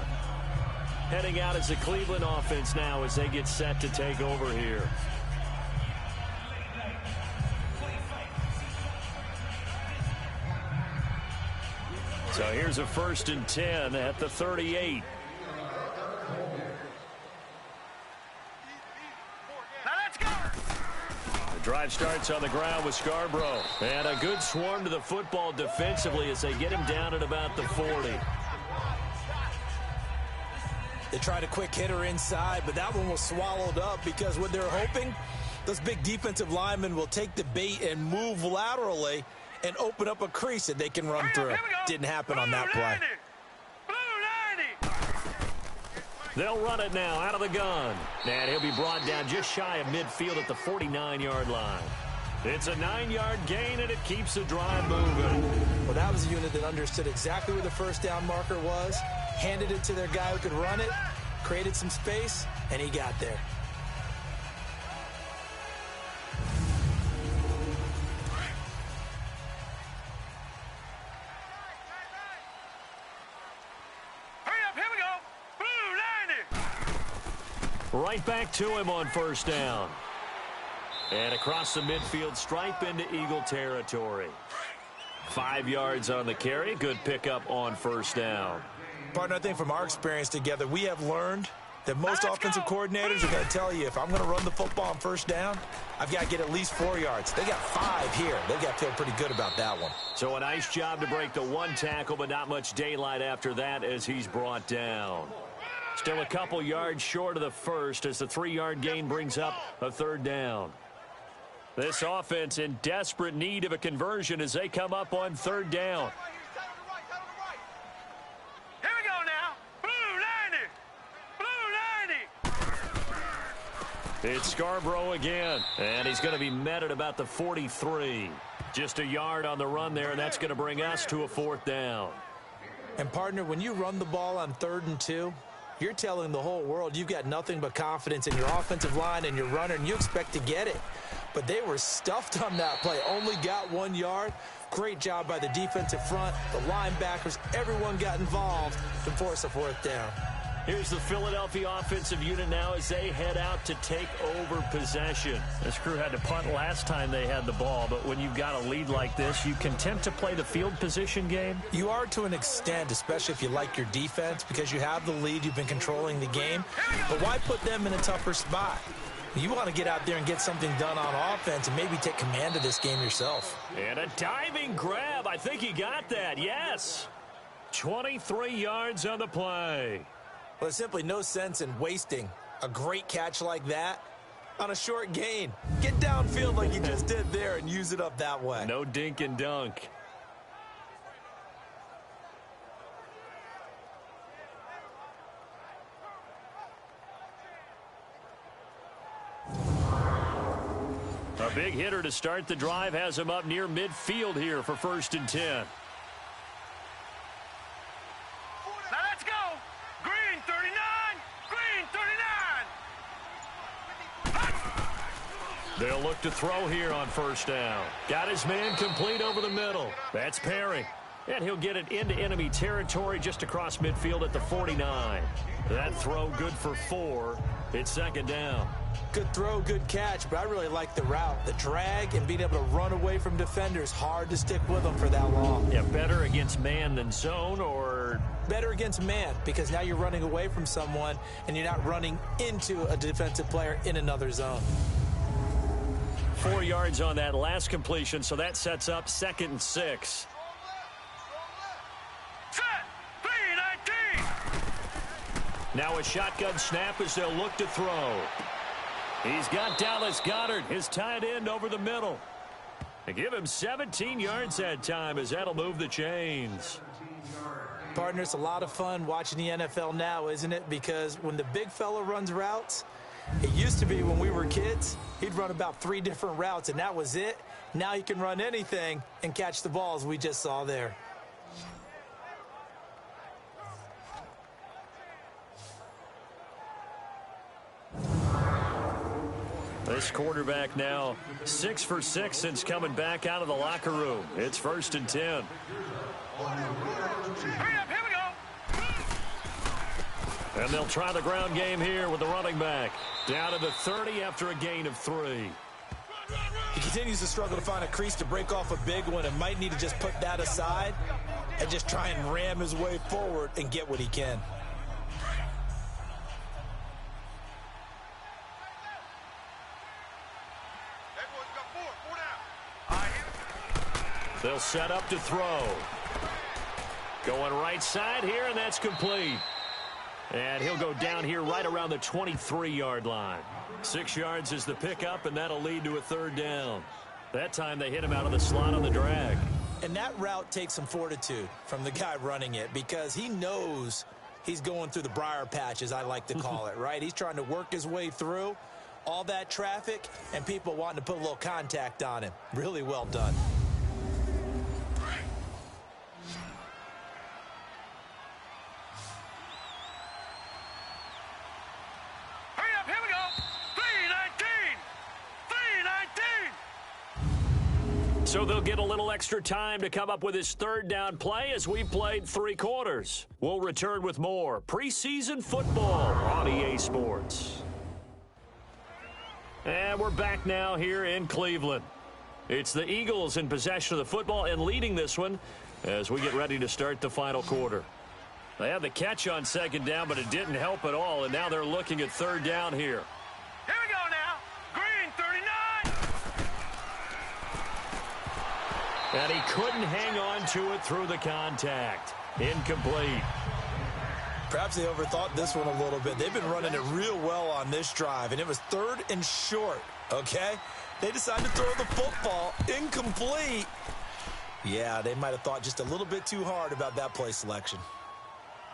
B: Heading out is the Cleveland offense now as they get set to take over here. So here's a 1st and 10 at the 38. Drive starts on the ground with Scarborough. And a good swarm to the football defensively as they get him down at about the 40.
C: They tried a quick hitter inside, but that one was swallowed up because what they're hoping, those big defensive linemen will take the bait and move laterally and open up a crease that they can run through. Didn't happen on that play.
B: They'll run it now out of the gun. And he'll be brought down just shy of midfield at the 49-yard line. It's a 9-yard gain, and it keeps the drive moving.
C: Well, that was a unit that understood exactly where the first down marker was, handed it to their guy who could run it, created some space, and he got there.
B: Right back to him on first down. And across the midfield stripe into Eagle territory. 5 yards on the carry. Good pickup on first down.
C: Partner, I think from our experience together, we have learned that most offensive coordinators are going to tell you, if I'm going to run the football on first down, I've got to get at least 4 yards. They got 5 here. They've got to feel pretty good about that one.
B: So a nice job to break the 1 tackle, but not much daylight after that as he's brought down. Still a couple yards short of the first as the 3-yard gain brings up a 3rd down. This offense in desperate need of a conversion as they come up on 3rd down.
E: Here we go now. Blue 90.
B: It's Scarborough again, and he's going to be met at about the 43. Just a yard on the run there, and that's going to bring us to a 4th down.
C: And, partner, when you run the ball on 3rd and 2, you're telling the whole world you've got nothing but confidence in your offensive line and your runner, and you expect to get it. But they were stuffed on that play, only got 1 yard. Great job by the defensive front, the linebackers, everyone got involved to force a 4th down.
B: Here's the Philadelphia offensive unit now as they head out to take over possession.
H: This crew had to punt last time they had the ball, but when you've got a lead like this, you content to play the field position game?
C: You are to an extent, especially if you like your defense, because you have the lead, you've been controlling the game. But why put them in a tougher spot? You want to get out there and get something done on offense and maybe take command of this game yourself.
B: And a diving grab. I think he got that. Yes. 23 yards on the play.
C: Well, there's simply no sense in wasting a great catch like that on a short gain. Get downfield like you just did there and use it up that way.
H: No dink and dunk. A big hitter to start the drive has him up near midfield here for 1st and 10.
E: Now let's go. Green 39. Green 39.
B: They'll look to throw here on 1st down. Got his man complete over the middle. That's Perry. And he'll get it into enemy territory just across midfield at the 49. That throw good for 4. It's 2nd down.
C: Good throw, good catch, but I really like the route. The drag and being able to run away from defenders. Hard to stick with them for that long.
B: Yeah, better against man than zone, or
C: better against man, because now you're running away from someone and you're not running into a defensive player in another zone.
B: 4 yards on that last completion, so that sets up 2nd and 6.
E: Set. 319.
B: Now a shotgun snap as they'll look to throw. He's got Dallas Goedert, his tight end, over the middle. They give him 17 yards that time, as that'll move the chains.
C: Partner, it's a lot of fun watching the NFL now, isn't it? Because when the big fella runs routes, it used to be when we were kids, he'd run about 3 different routes, and that was it. Now he can run anything and catch the balls we just saw there.
B: This quarterback now 6 for 6 since coming back out of the locker room. It's 1st and 10.
E: Hurry up, here we go.
B: And they'll try the ground game here with the running back. Down to the 30 after a gain of 3.
C: He continues to struggle to find a crease to break off a big one and might need to just put that aside and just try and ram his way forward and get what he can.
B: They'll set up to throw. Going right side here, and that's complete. And he'll go down here right around the 23-yard line. 6 yards is the pickup, and that'll lead to a 3rd down. That time they hit him out of the slot on the drag.
C: And that route takes some fortitude from the guy running it, because he knows he's going through the briar patch, as I like to call it, right? He's trying to work his way through all that traffic and people wanting to put a little contact on him. Really well done.
B: So they'll get a little extra time to come up with his 3rd down play as we played 3 quarters. We'll return with more preseason football on EA Sports. And we're back now here in Cleveland. It's the Eagles in possession of the football and leading this one as we get ready to start the final quarter. They had the catch on 2nd down, but it didn't help at all, and now they're looking at 3rd down here.
E: Here we go now. Green 39.
B: And he couldn't hang on to it through the contact. Incomplete.
C: Perhaps they overthought this one a little bit. They've been running it real well on this drive, and it was 3rd and short, okay? They decided to throw the football. Incomplete. Yeah, they might have thought just a little bit too hard about that play selection.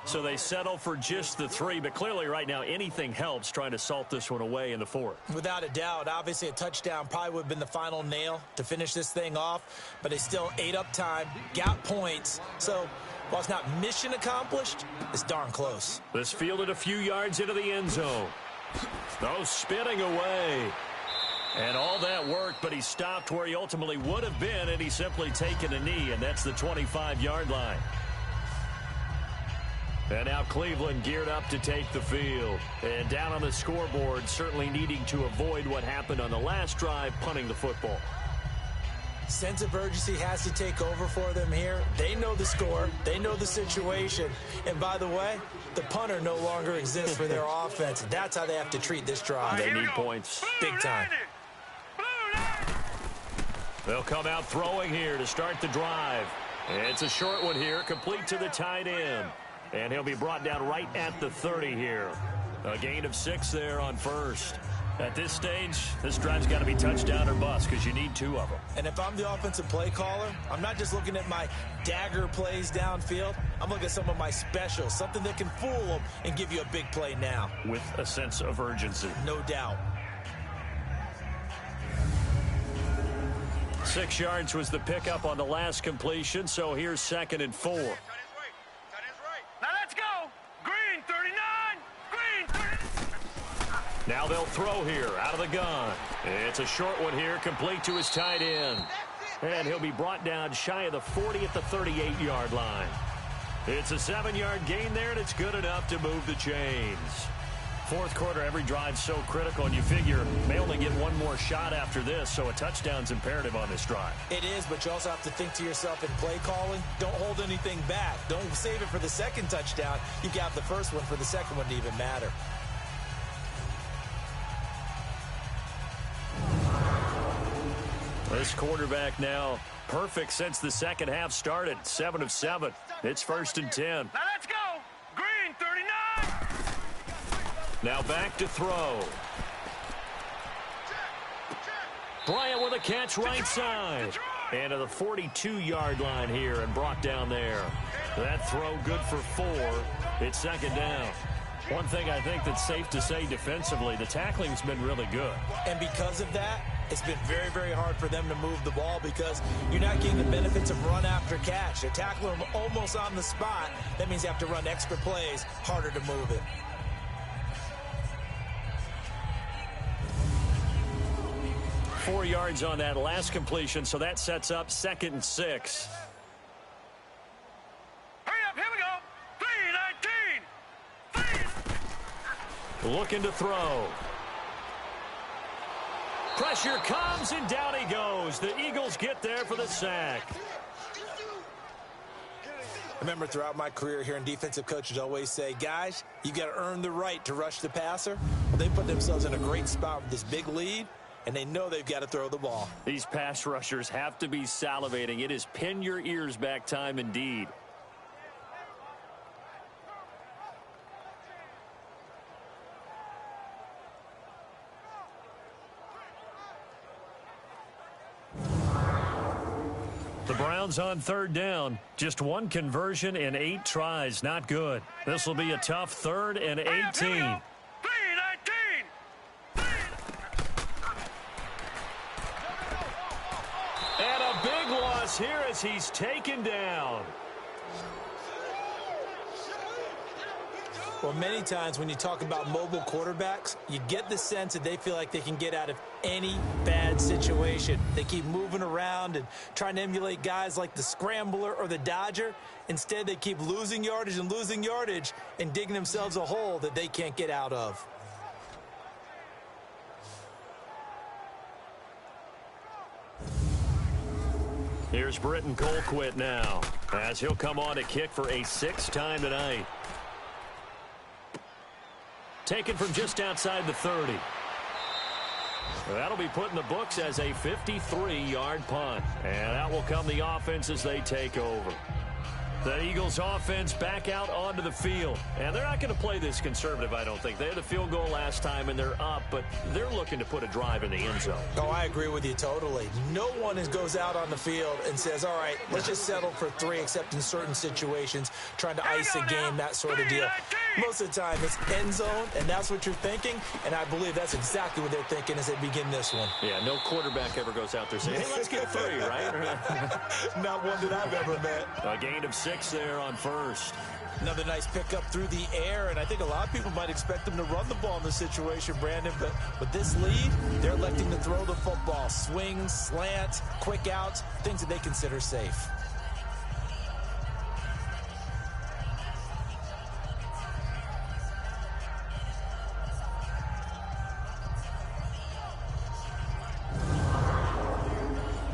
B: So they settle for just the 3, but clearly right now anything helps trying to salt this one away in the 4th.
C: Without a doubt, obviously a touchdown probably would have been the final nail to finish this thing off, but they still ate up time, got points. So while it's not mission accomplished, it's darn close.
B: This fielded a few yards into the end zone. Those spinning away. And all that worked, but he stopped where he ultimately would have been, and he's simply taken a knee, and that's the 25-yard line. And now Cleveland geared up to take the field. And down on the scoreboard, certainly needing to avoid what happened on the last drive, punting the football.
C: Sense of urgency has to take over for them here. They know the score. They know the situation. And by the way, the punter no longer exists for their offense. That's how they have to treat this drive.
B: They need points.
C: Big time.
B: They'll come out throwing here to start the drive. It's a short one here, complete to the tight end. And he'll be brought down right at the 30 here. A gain of 6 there on 1st.
H: At this stage, this drive's got to be touchdown or bust because you need 2 of them.
C: And if I'm the offensive play caller, I'm not just looking at my dagger plays downfield. I'm looking at some of my specials, something that can fool them and give you a big play now.
H: With a sense of urgency.
C: No doubt.
H: 6 yards was the pickup on the last completion, so here's 2nd and 4.
E: Now let's go. Green 39. Green 39.
H: Now they'll throw here out of the gun. It's a short one here, complete to his tight end. And he'll be brought down shy of the 40 at the 38-yard line. It's a 7-yard gain there, and it's good enough to move the chains. Fourth quarter, every drive's so critical, and you figure may only get one more shot after this, so a touchdown's imperative on this drive.
C: It is, but you also have to think to yourself in play calling, don't hold anything back. Don't save it for the second touchdown. You got the first one for the second one to even matter.
H: This quarterback now perfect since the second half started. 7 of 7. It's 1st and 10.
E: Now let's go. Green 39.
H: Now back to throw. Bryant with a catch right side. And to the 42-yard line here and brought down there. That throw good for 4. It's 2nd down. One thing I think that's safe to say defensively, the tackling's been really good.
C: And because of that, it's been very, very hard for them to move the ball because you're not getting the benefits of run after catch. They're tackling them almost on the spot. That means you have to run extra plays, harder to move it.
H: Four yards on that last completion, so that sets up 2nd and 6.
E: Hurry up, here we go. 3-19.
H: Looking to throw. Pressure comes, and down he goes. The Eagles get there for the sack.
C: Remember, throughout my career here in defensive coaches always say, guys, you got to earn the right to rush the passer. Well, they put themselves in a great spot with this big lead, and they know they've got to throw the ball.
H: These pass rushers have to be salivating. It is pin your ears back time indeed. The Browns on 3rd down. Just 1 conversion in 8 tries. Not good. This will be a tough 3rd and 18.
E: 3-19.
H: And a big loss here as he's taken down.
C: Well, many times when you talk about mobile quarterbacks, you get the sense that they feel like they can get out of any bad situation. They keep moving around and trying to emulate guys like the Scrambler or the Dodger. Instead, they keep losing yardage and digging themselves a hole that they can't get out of.
H: Here's Britton Colquitt now, as he'll come on to kick for a 6th time tonight. Taken from just outside the 30. That'll be put in the books as a 53-yard punt. And out will come the offense as they take over. The Eagles offense back out onto the field. And they're not going to play this conservative, I don't think. They had a field goal last time, and they're up, but they're looking to put a drive in the end zone.
C: Oh, I agree with you totally. No one goes out on the field and says, all right, let's just settle for 3, except in certain situations, trying to ice a game, that sort of deal. Most of the time, it's end zone, and that's what you're thinking, and I believe that's exactly what they're thinking as they begin this one.
H: Yeah, no quarterback ever goes out there saying, hey, let's get 3, right?
C: Not one that I've ever met.
H: A gain of 6 there on 1st.
C: Another nice pickup through the air, and I think a lot of people might expect them to run the ball in this situation, Brandon, but with this lead, they're electing to throw the football. Swings, slants, quick outs, things that they consider safe.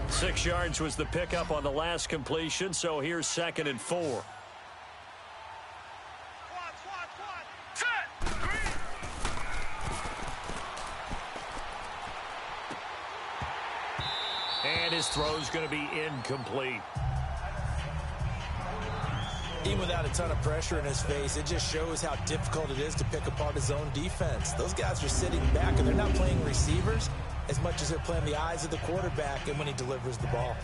H: Six yards was the pickup on the last completion, so here's 2nd and 4. And his throw's going to be incomplete.
C: Even without a ton of pressure in his face, it just shows how difficult it is to pick apart his own defense. Those guys are sitting back, and they're not playing receivers as much as they're playing the eyes of the quarterback and when he delivers the ball.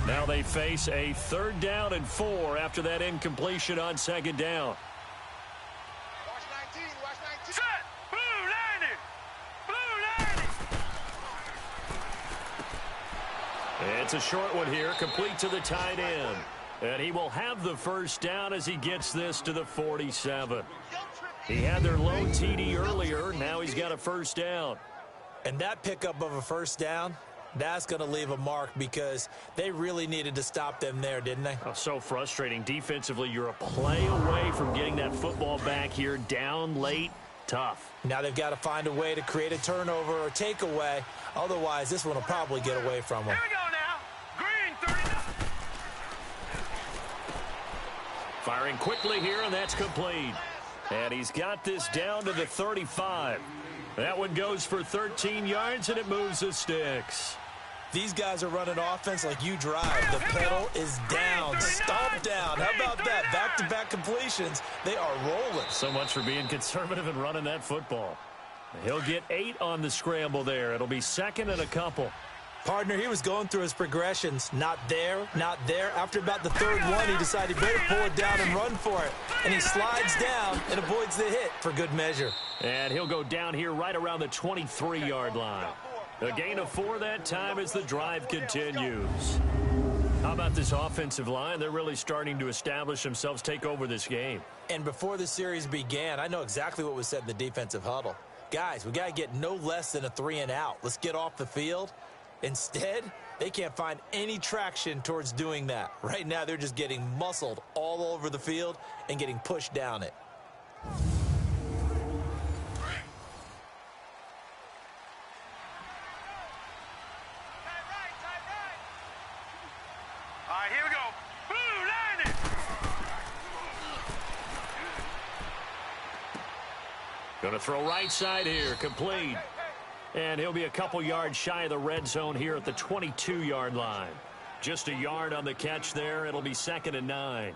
B: Now they face a 3rd down and 4 after that incompletion on 2nd down.
E: Watch 19, watch 19. Set! Blue landing! Blue landing!
B: It's a short one here, complete to the tight end. And he will have the 1st down as he gets this to the 47. He had their low TD earlier. Now he's got a 1st down.
C: And that pickup of a 1st down, that's going to leave a mark because they really needed to stop them there, didn't they?
B: Oh, so frustrating. Defensively, you're a play away from getting that football back here. Down late, tough.
C: Now they've got to find a way to create a turnover or takeaway. Otherwise, this one will probably get away from them.
E: Here we go now. Green 39.
B: Firing quickly here, and that's complete. And he's got this down to the 35. That one goes for 13 yards, and it moves the sticks.
C: These guys are running offense like you drive. The pedal is down, stomp down. How about that? Back-to-back completions. They are rolling.
B: So much for being conservative and running that football. He'll get 8 on the scramble there. It'll be 2nd and a couple.
C: Partner, he was going through his progressions. Not there, not there. After about the 3rd one, he decided he better pull it down and run for it. And he slides down and avoids the hit for good measure.
B: And he'll go down here right around the 23-yard line. A gain of 4 that time as the drive continues. How about this offensive line? They're really starting to establish themselves, take over this game.
C: And before the series began, I know exactly what was said in the defensive huddle. Guys, we got to get no less than a 3 and out. Let's get off the field. Instead, they can't find any traction towards doing that. Right now, they're just getting muscled all over the field and getting pushed down it.
E: All right, here we go. Blue landing!
B: Going to throw right side here, complete. And he'll be a couple yards shy of the red zone here at the 22-yard line. Just a yard on the catch there. It'll be 2nd and 9.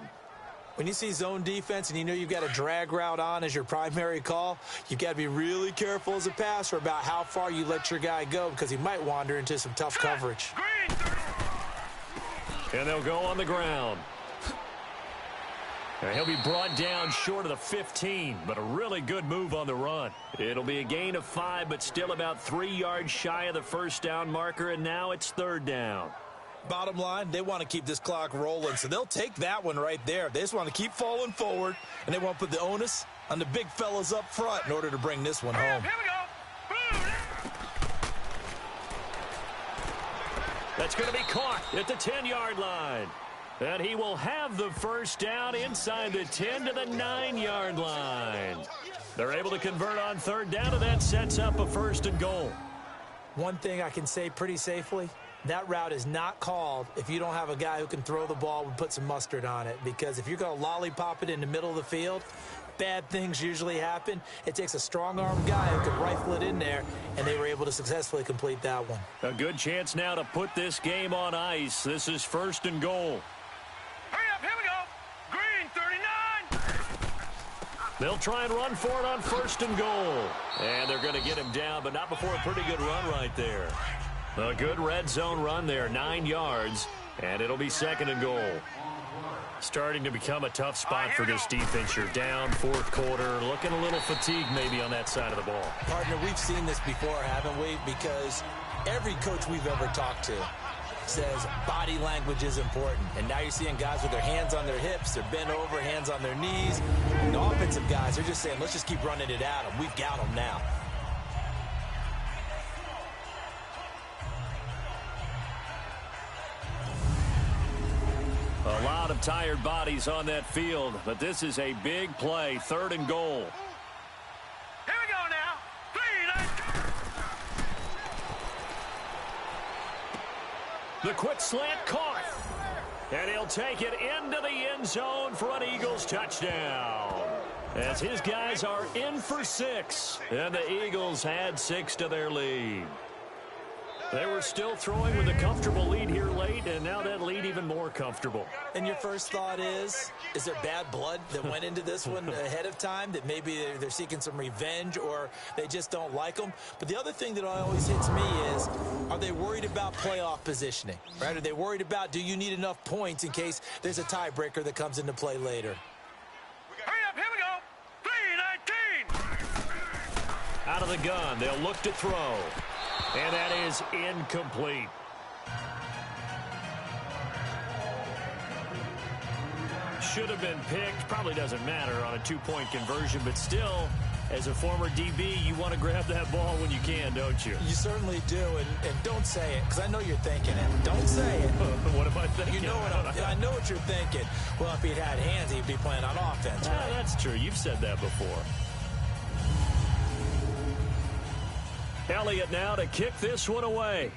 C: When you see zone defense and you know you've got a drag route on as your primary call, you've got to be really careful as a passer about how far you let your guy go because he might wander into some tough coverage.
B: And they'll go on the ground. And he'll be brought down short of the 15, but a really good move on the run. It'll be a gain of 5, but still about 3 yards shy of the 1st down marker, and now it's 3rd down.
C: Bottom line, they want to keep this clock rolling, so they'll take that one right there. They just want to keep falling forward, and they want to put the onus on the big fellas up front in order to bring this one home.
E: Here we go.
B: That's going to be caught at the 10-yard line. And he will have the 1st down inside the 10 to the 9-yard line. They're able to convert on 3rd down, and that sets up a 1st and goal.
C: One thing I can say pretty safely, that route is not called if you don't have a guy who can throw the ball and put some mustard on it. Because if you're going to lollipop it in the middle of the field, bad things usually happen. It takes a strong-armed guy who can rifle it in there, and they were able to successfully complete that one.
B: A good chance now to put this game on ice. This is 1st and goal.
E: Hurry up, here we go. Green 39.
B: They'll try and run for it on 1st and goal. And they're going to get him down, but not before a pretty good run right there. A good red zone run there, 9 yards, and it'll be 2nd and goal. Starting to become a tough spot for this defense. You're down 4th quarter, looking a little fatigued maybe on that side of the ball.
C: Partner, we've seen this before, haven't we? Because every coach we've ever talked to says body language is important. And now you're seeing guys with their hands on their hips, they're bent over, hands on their knees. And the offensive guys are just saying, let's just keep running it at them. We've got them now.
B: A lot of tired bodies on that field, but this is a big play, 3rd and goal.
E: Here we go now.
B: The quick slant caught. And he'll take it into the end zone for an Eagles touchdown. as his guys are in for 6. And the Eagles had 6 to their lead. They were still throwing with a comfortable lead here late, and now that lead even more comfortable.
C: And your first thought is there bad blood that went into this one ahead of time, that maybe they're seeking some revenge or they just don't like them? But the other thing that always hits me is, are they worried about playoff positioning, right? Are they worried about, do you need enough points in case there's a tiebreaker that comes into play later?
E: Hurry up, here we go. 3-19.
B: Out of the gun, they'll look to throw. And that is incomplete. Should have been picked. Probably doesn't matter on a 2-point conversion, but still, as a former DB, you want to grab that ball when you can, don't you?
C: You certainly do, and don't say it, because I know you're thinking it. Don't say it.
B: What am I thinking?
C: You know I know what you're thinking. Well, if he'd had hands, he'd be playing on offense, right?
B: That's true. You've said that before. Elliott now to kick this one away.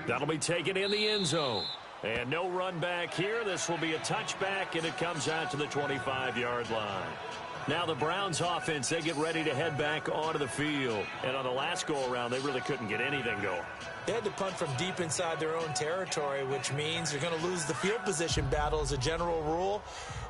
B: That'll be taken in the end zone. And no run back here. This will be a touchback, and it comes out to the 25-yard line. Now the Browns offense, they get ready to head back onto the field. And on the last go-around, they really couldn't get anything going.
C: They had to punt from deep inside their own territory, which means you're going to lose the field position battle as a general rule.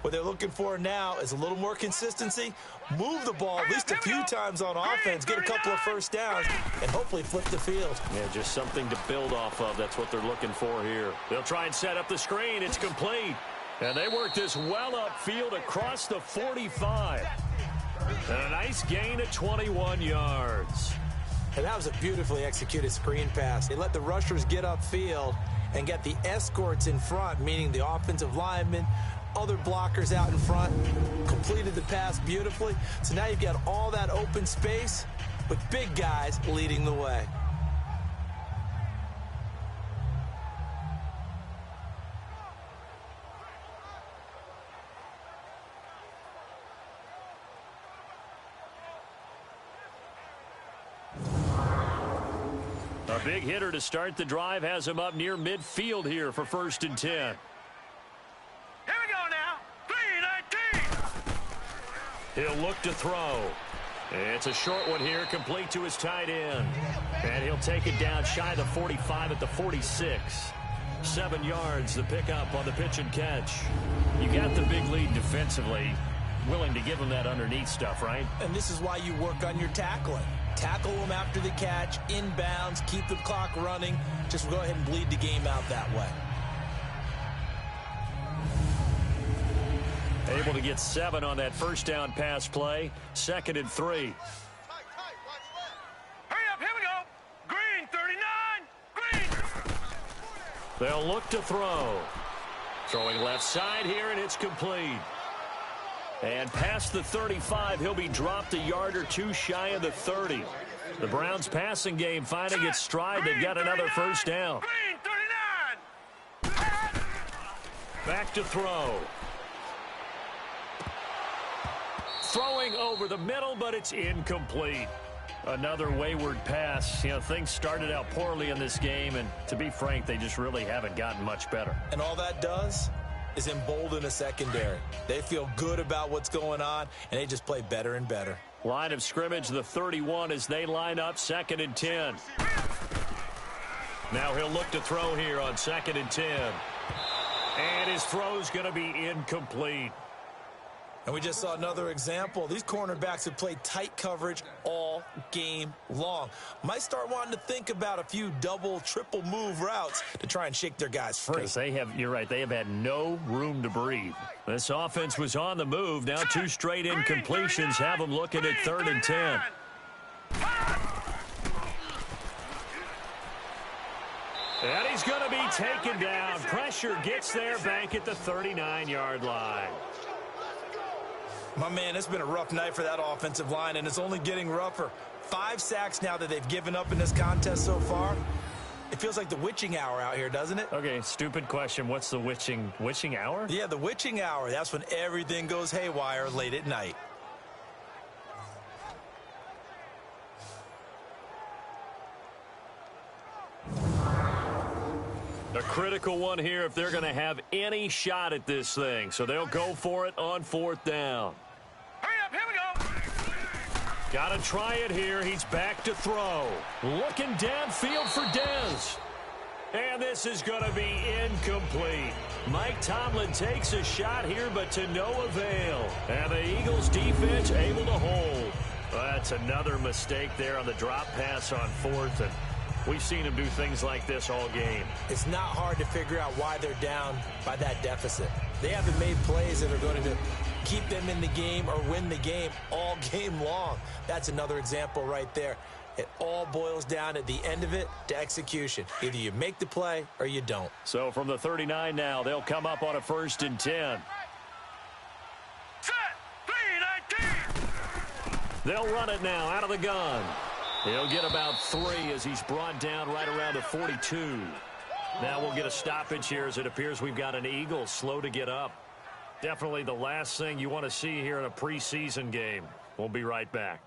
C: What they're looking for now is a little more consistency, move the ball at least a few times on offense, get a couple of first downs, and hopefully flip the field.
B: Yeah, just something to build off of. That's what they're looking for here. They'll try and set up the screen. It's complete. And they work this well upfield across the 45. And a nice gain of 21 yards.
C: And that was a beautifully executed screen pass. They let the rushers get upfield and get the escorts in front, meaning the offensive linemen, other blockers out in front, completed the pass beautifully. So now you've got all that open space with big guys leading the way.
B: A big hitter to start the drive has him up near midfield here for 1st and 10.
E: Here we go now. 3-19.
B: He'll look to throw. It's a short one here, complete to his tight end. And he'll take it down shy of the 45 at the 46. 7 yards, the pickup on the pitch and catch. You got the big lead defensively. Willing to give him that underneath stuff, right?
C: And this is why you work on your tackling. Tackle them after the catch, inbounds, keep the clock running. Just go ahead and bleed the game out that way.
B: Able to get 7 on that first down pass play. 2nd and 3.
E: Hurry up, here we go. Green, 39. Green.
B: They'll look to throw. Throwing left side here, and it's complete. And past the 35, he'll be dropped a yard or two shy of the 30. The Browns passing game finding its stride. They've got another first down.
E: Green, 39.
B: Back to throw. Throwing over the middle, but it's incomplete. Another wayward pass. You know, things started out poorly in this game, and to be frank, they just really haven't gotten much better.
C: And all that does is embolden a secondary. They feel good about what's going on, and they just play better and better.
B: Line of scrimmage, the 31, as they line up 2nd and 10. Now he'll look to throw here on 2nd and 10. And his throw's going to be incomplete.
C: And we just saw another example. These cornerbacks have played tight coverage all game long. Might start wanting to think about a few double, triple move routes to try and shake their guys free.
B: Because you're right, they have had no room to breathe. This offense was on the move. Now 2 straight incompletions have them looking at 3rd and 10. And he's going to be taken down. Pressure gets there back at the 39-yard line.
C: My man, it's been a rough night for that offensive line, and it's only getting rougher. 5 sacks now that they've given up in this contest so far. It feels like the witching hour out here, doesn't it?
B: Okay, stupid question. What's the witching hour?
C: Yeah, the witching hour. That's when everything goes haywire late at night.
H: A critical one here if they're going to have any shot at this thing. So they'll go for it on 4th down.
E: Hurry up, here we go.
H: Got to try it here. He's back to throw. Looking downfield for Dez. And this is going to be incomplete. Mike Tomlin takes a shot here, but to no avail. And the Eagles defense able to hold. That's another mistake there on the drop pass on 4th. And we've seen him do things like this all game.
C: It's not hard to figure out why they're down by that deficit. They haven't made plays that are going to keep them in the game or win the game all game long. That's another example right there. It all boils down at the end of it to execution. Either you make the play or you don't.
H: So from the 39 now, they'll come up on a 1st and 10.
E: Set, 3-19.
H: They'll run it now out of the gun. He'll get about 3 as he's brought down right around the 42. Now we'll get a stoppage here as it appears we've got an Eagle slow to get up. Definitely the last thing you want to see here in a preseason game. We'll be right back.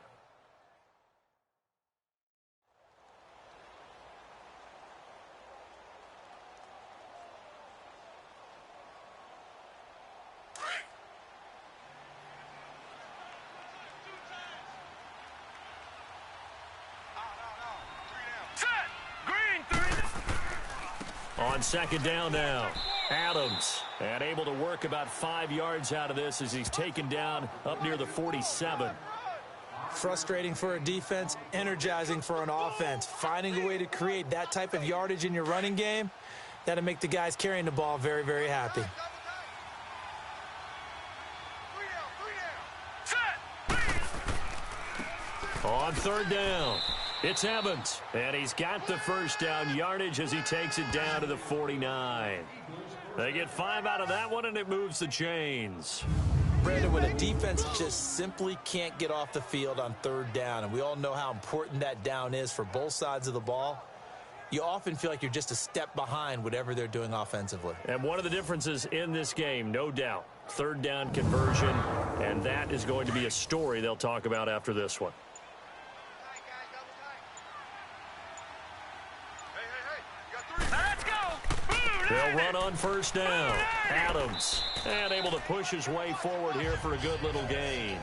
H: On 2nd down now, Adams, and able to work about 5 yards out of this as he's taken down up near the 47.
C: Frustrating for a defense, energizing for an offense. Finding a way to create that type of yardage in your running game, that'll make the guys carrying the ball very, very happy.
H: On 3rd down, it's Evans, and he's got the 1st down yardage as he takes it down to the 49. They get 5 out of that one, and it moves the chains.
C: Brandon, when a defense just simply can't get off the field on 3rd down, and we all know how important that down is for both sides of the ball, you often feel like you're just a step behind whatever they're doing offensively.
H: And one of the differences in this game, no doubt, 3rd down conversion, and that is going to be a story they'll talk about after this one. They'll run on 1st down. Adams, and able to push his way forward here for a good little gain.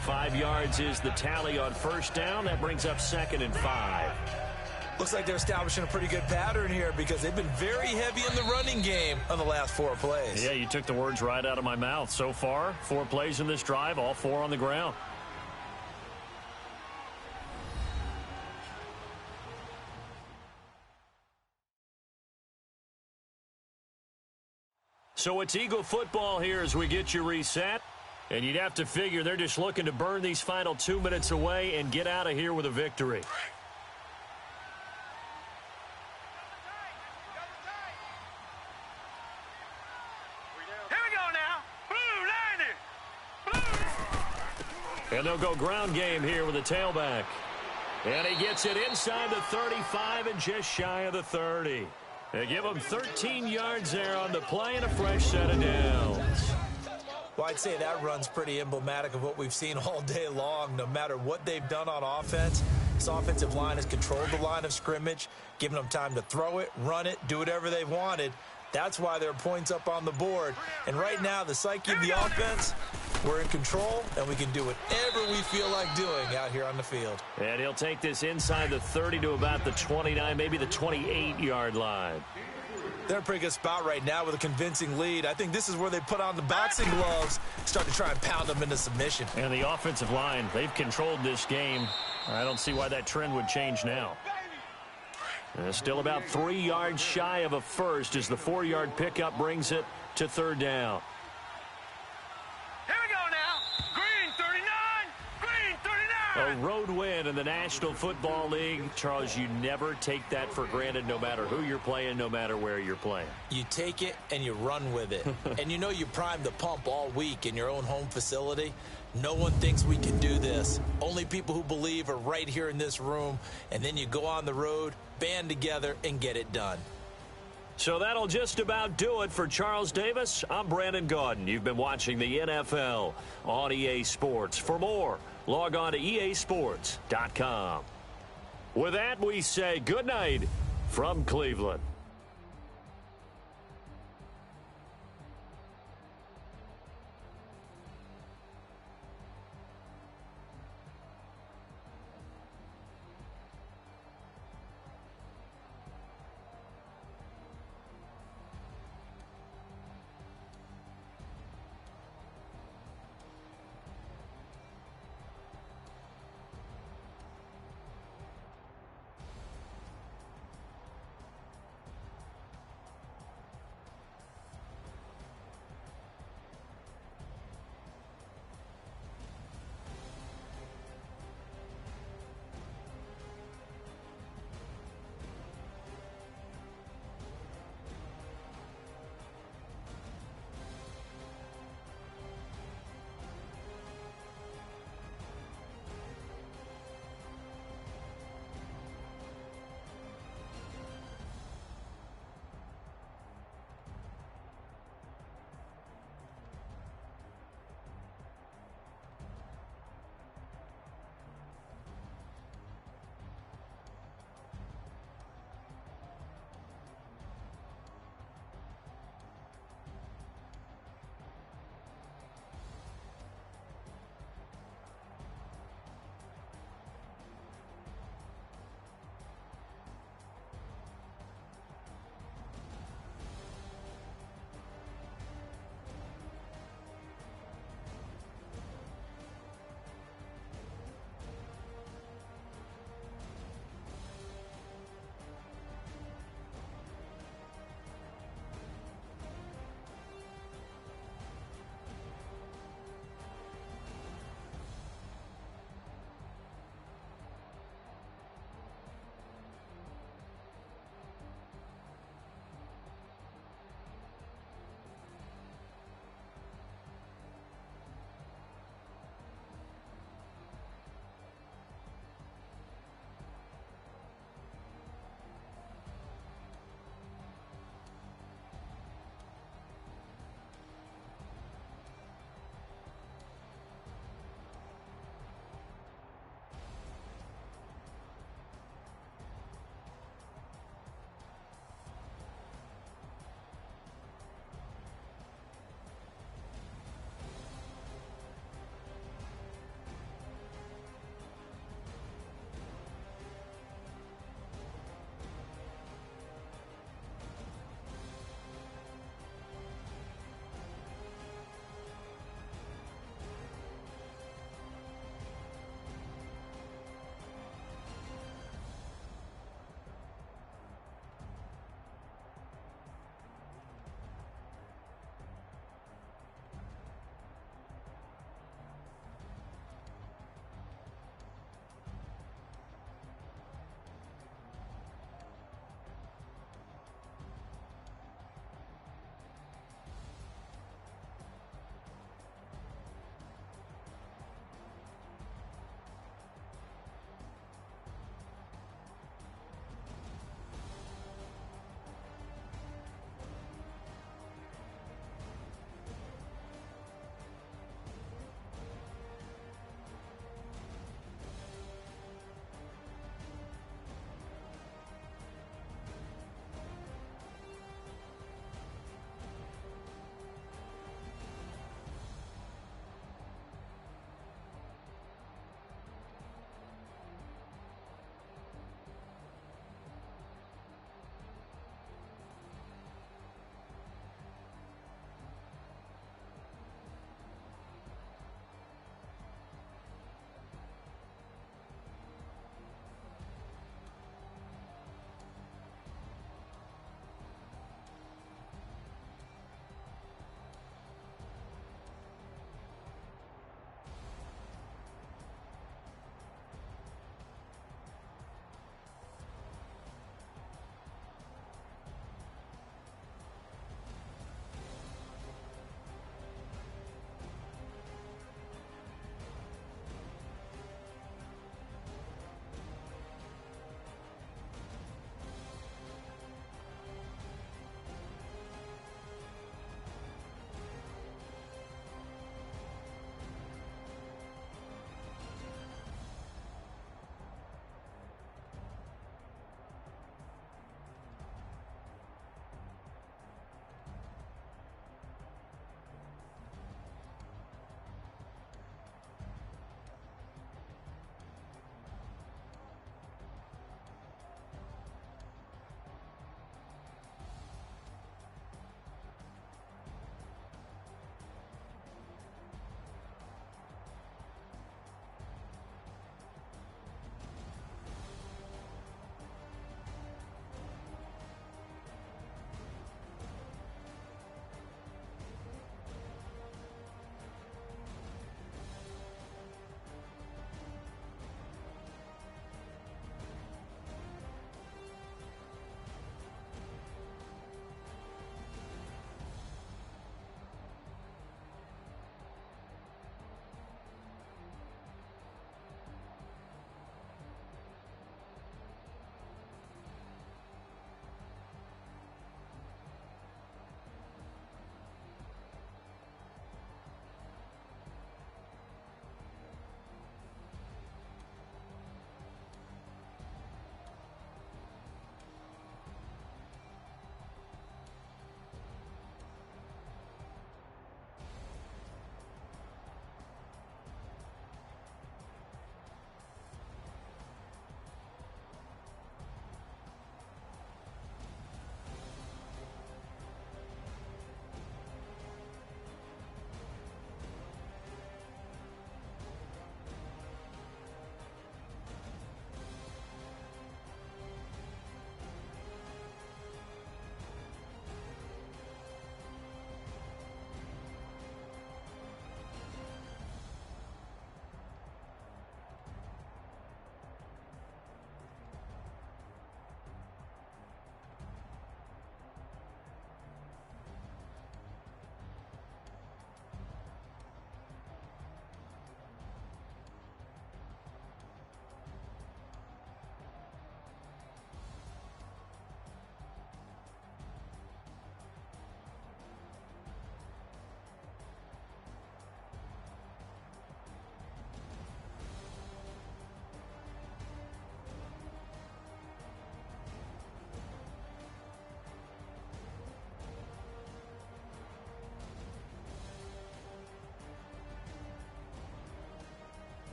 H: 5 yards is the tally on 1st down. That brings up 2nd and 5.
C: Looks like they're establishing a pretty good pattern here because they've been very heavy in the running game on the last 4 plays.
H: Yeah, you took the words right out of my mouth. So far, 4 plays in this drive, all 4 on the ground. So it's Eagle football here as we get you reset. And you'd have to figure they're just looking to burn these final 2 minutes away and get out of here with a victory.
E: Here we go now. Blue, 90.
H: And they'll go ground game here with a tailback. And he gets it inside the 35 and just shy of the 30. They give him 13 yards there on the play and a fresh set of downs.
C: Well, I'd say that run's pretty emblematic of what we've seen all day long. No matter what they've done on offense, this offensive line has controlled the line of scrimmage, given them time to throw it, run it, do whatever they've wanted. That's why there are points up on the board. And right now, the psyche of the offense, we're in control, and we can do whatever we feel like doing out here on the field.
H: And he'll take this inside the 30 to about the 29, maybe the 28-yard line.
C: They're in a pretty good spot right now with a convincing lead. I think this is where they put on the boxing gloves, start to try and pound them into submission.
H: And the offensive line, they've controlled this game. I don't see why that trend would change now. Still about 3 yards shy of a first as the 4-yard pickup brings it to 3rd down.
E: Here we go now. Green 39. Green 39.
H: A road win in the National Football League. Charles, you never take that for granted no matter who you're playing, no matter where you're playing.
C: You take it and you run with it. And you know you primed the pump all week in your own home facility. No one thinks we can do this. Only people who believe are right here in this room. And then you go on the road, band together, and get it done.
H: So that'll just about do it for Charles Davis. I'm Brandon Gaudin. You've been watching the NFL on EA Sports. For more, log on to easports.com. With that, we say good night from Cleveland.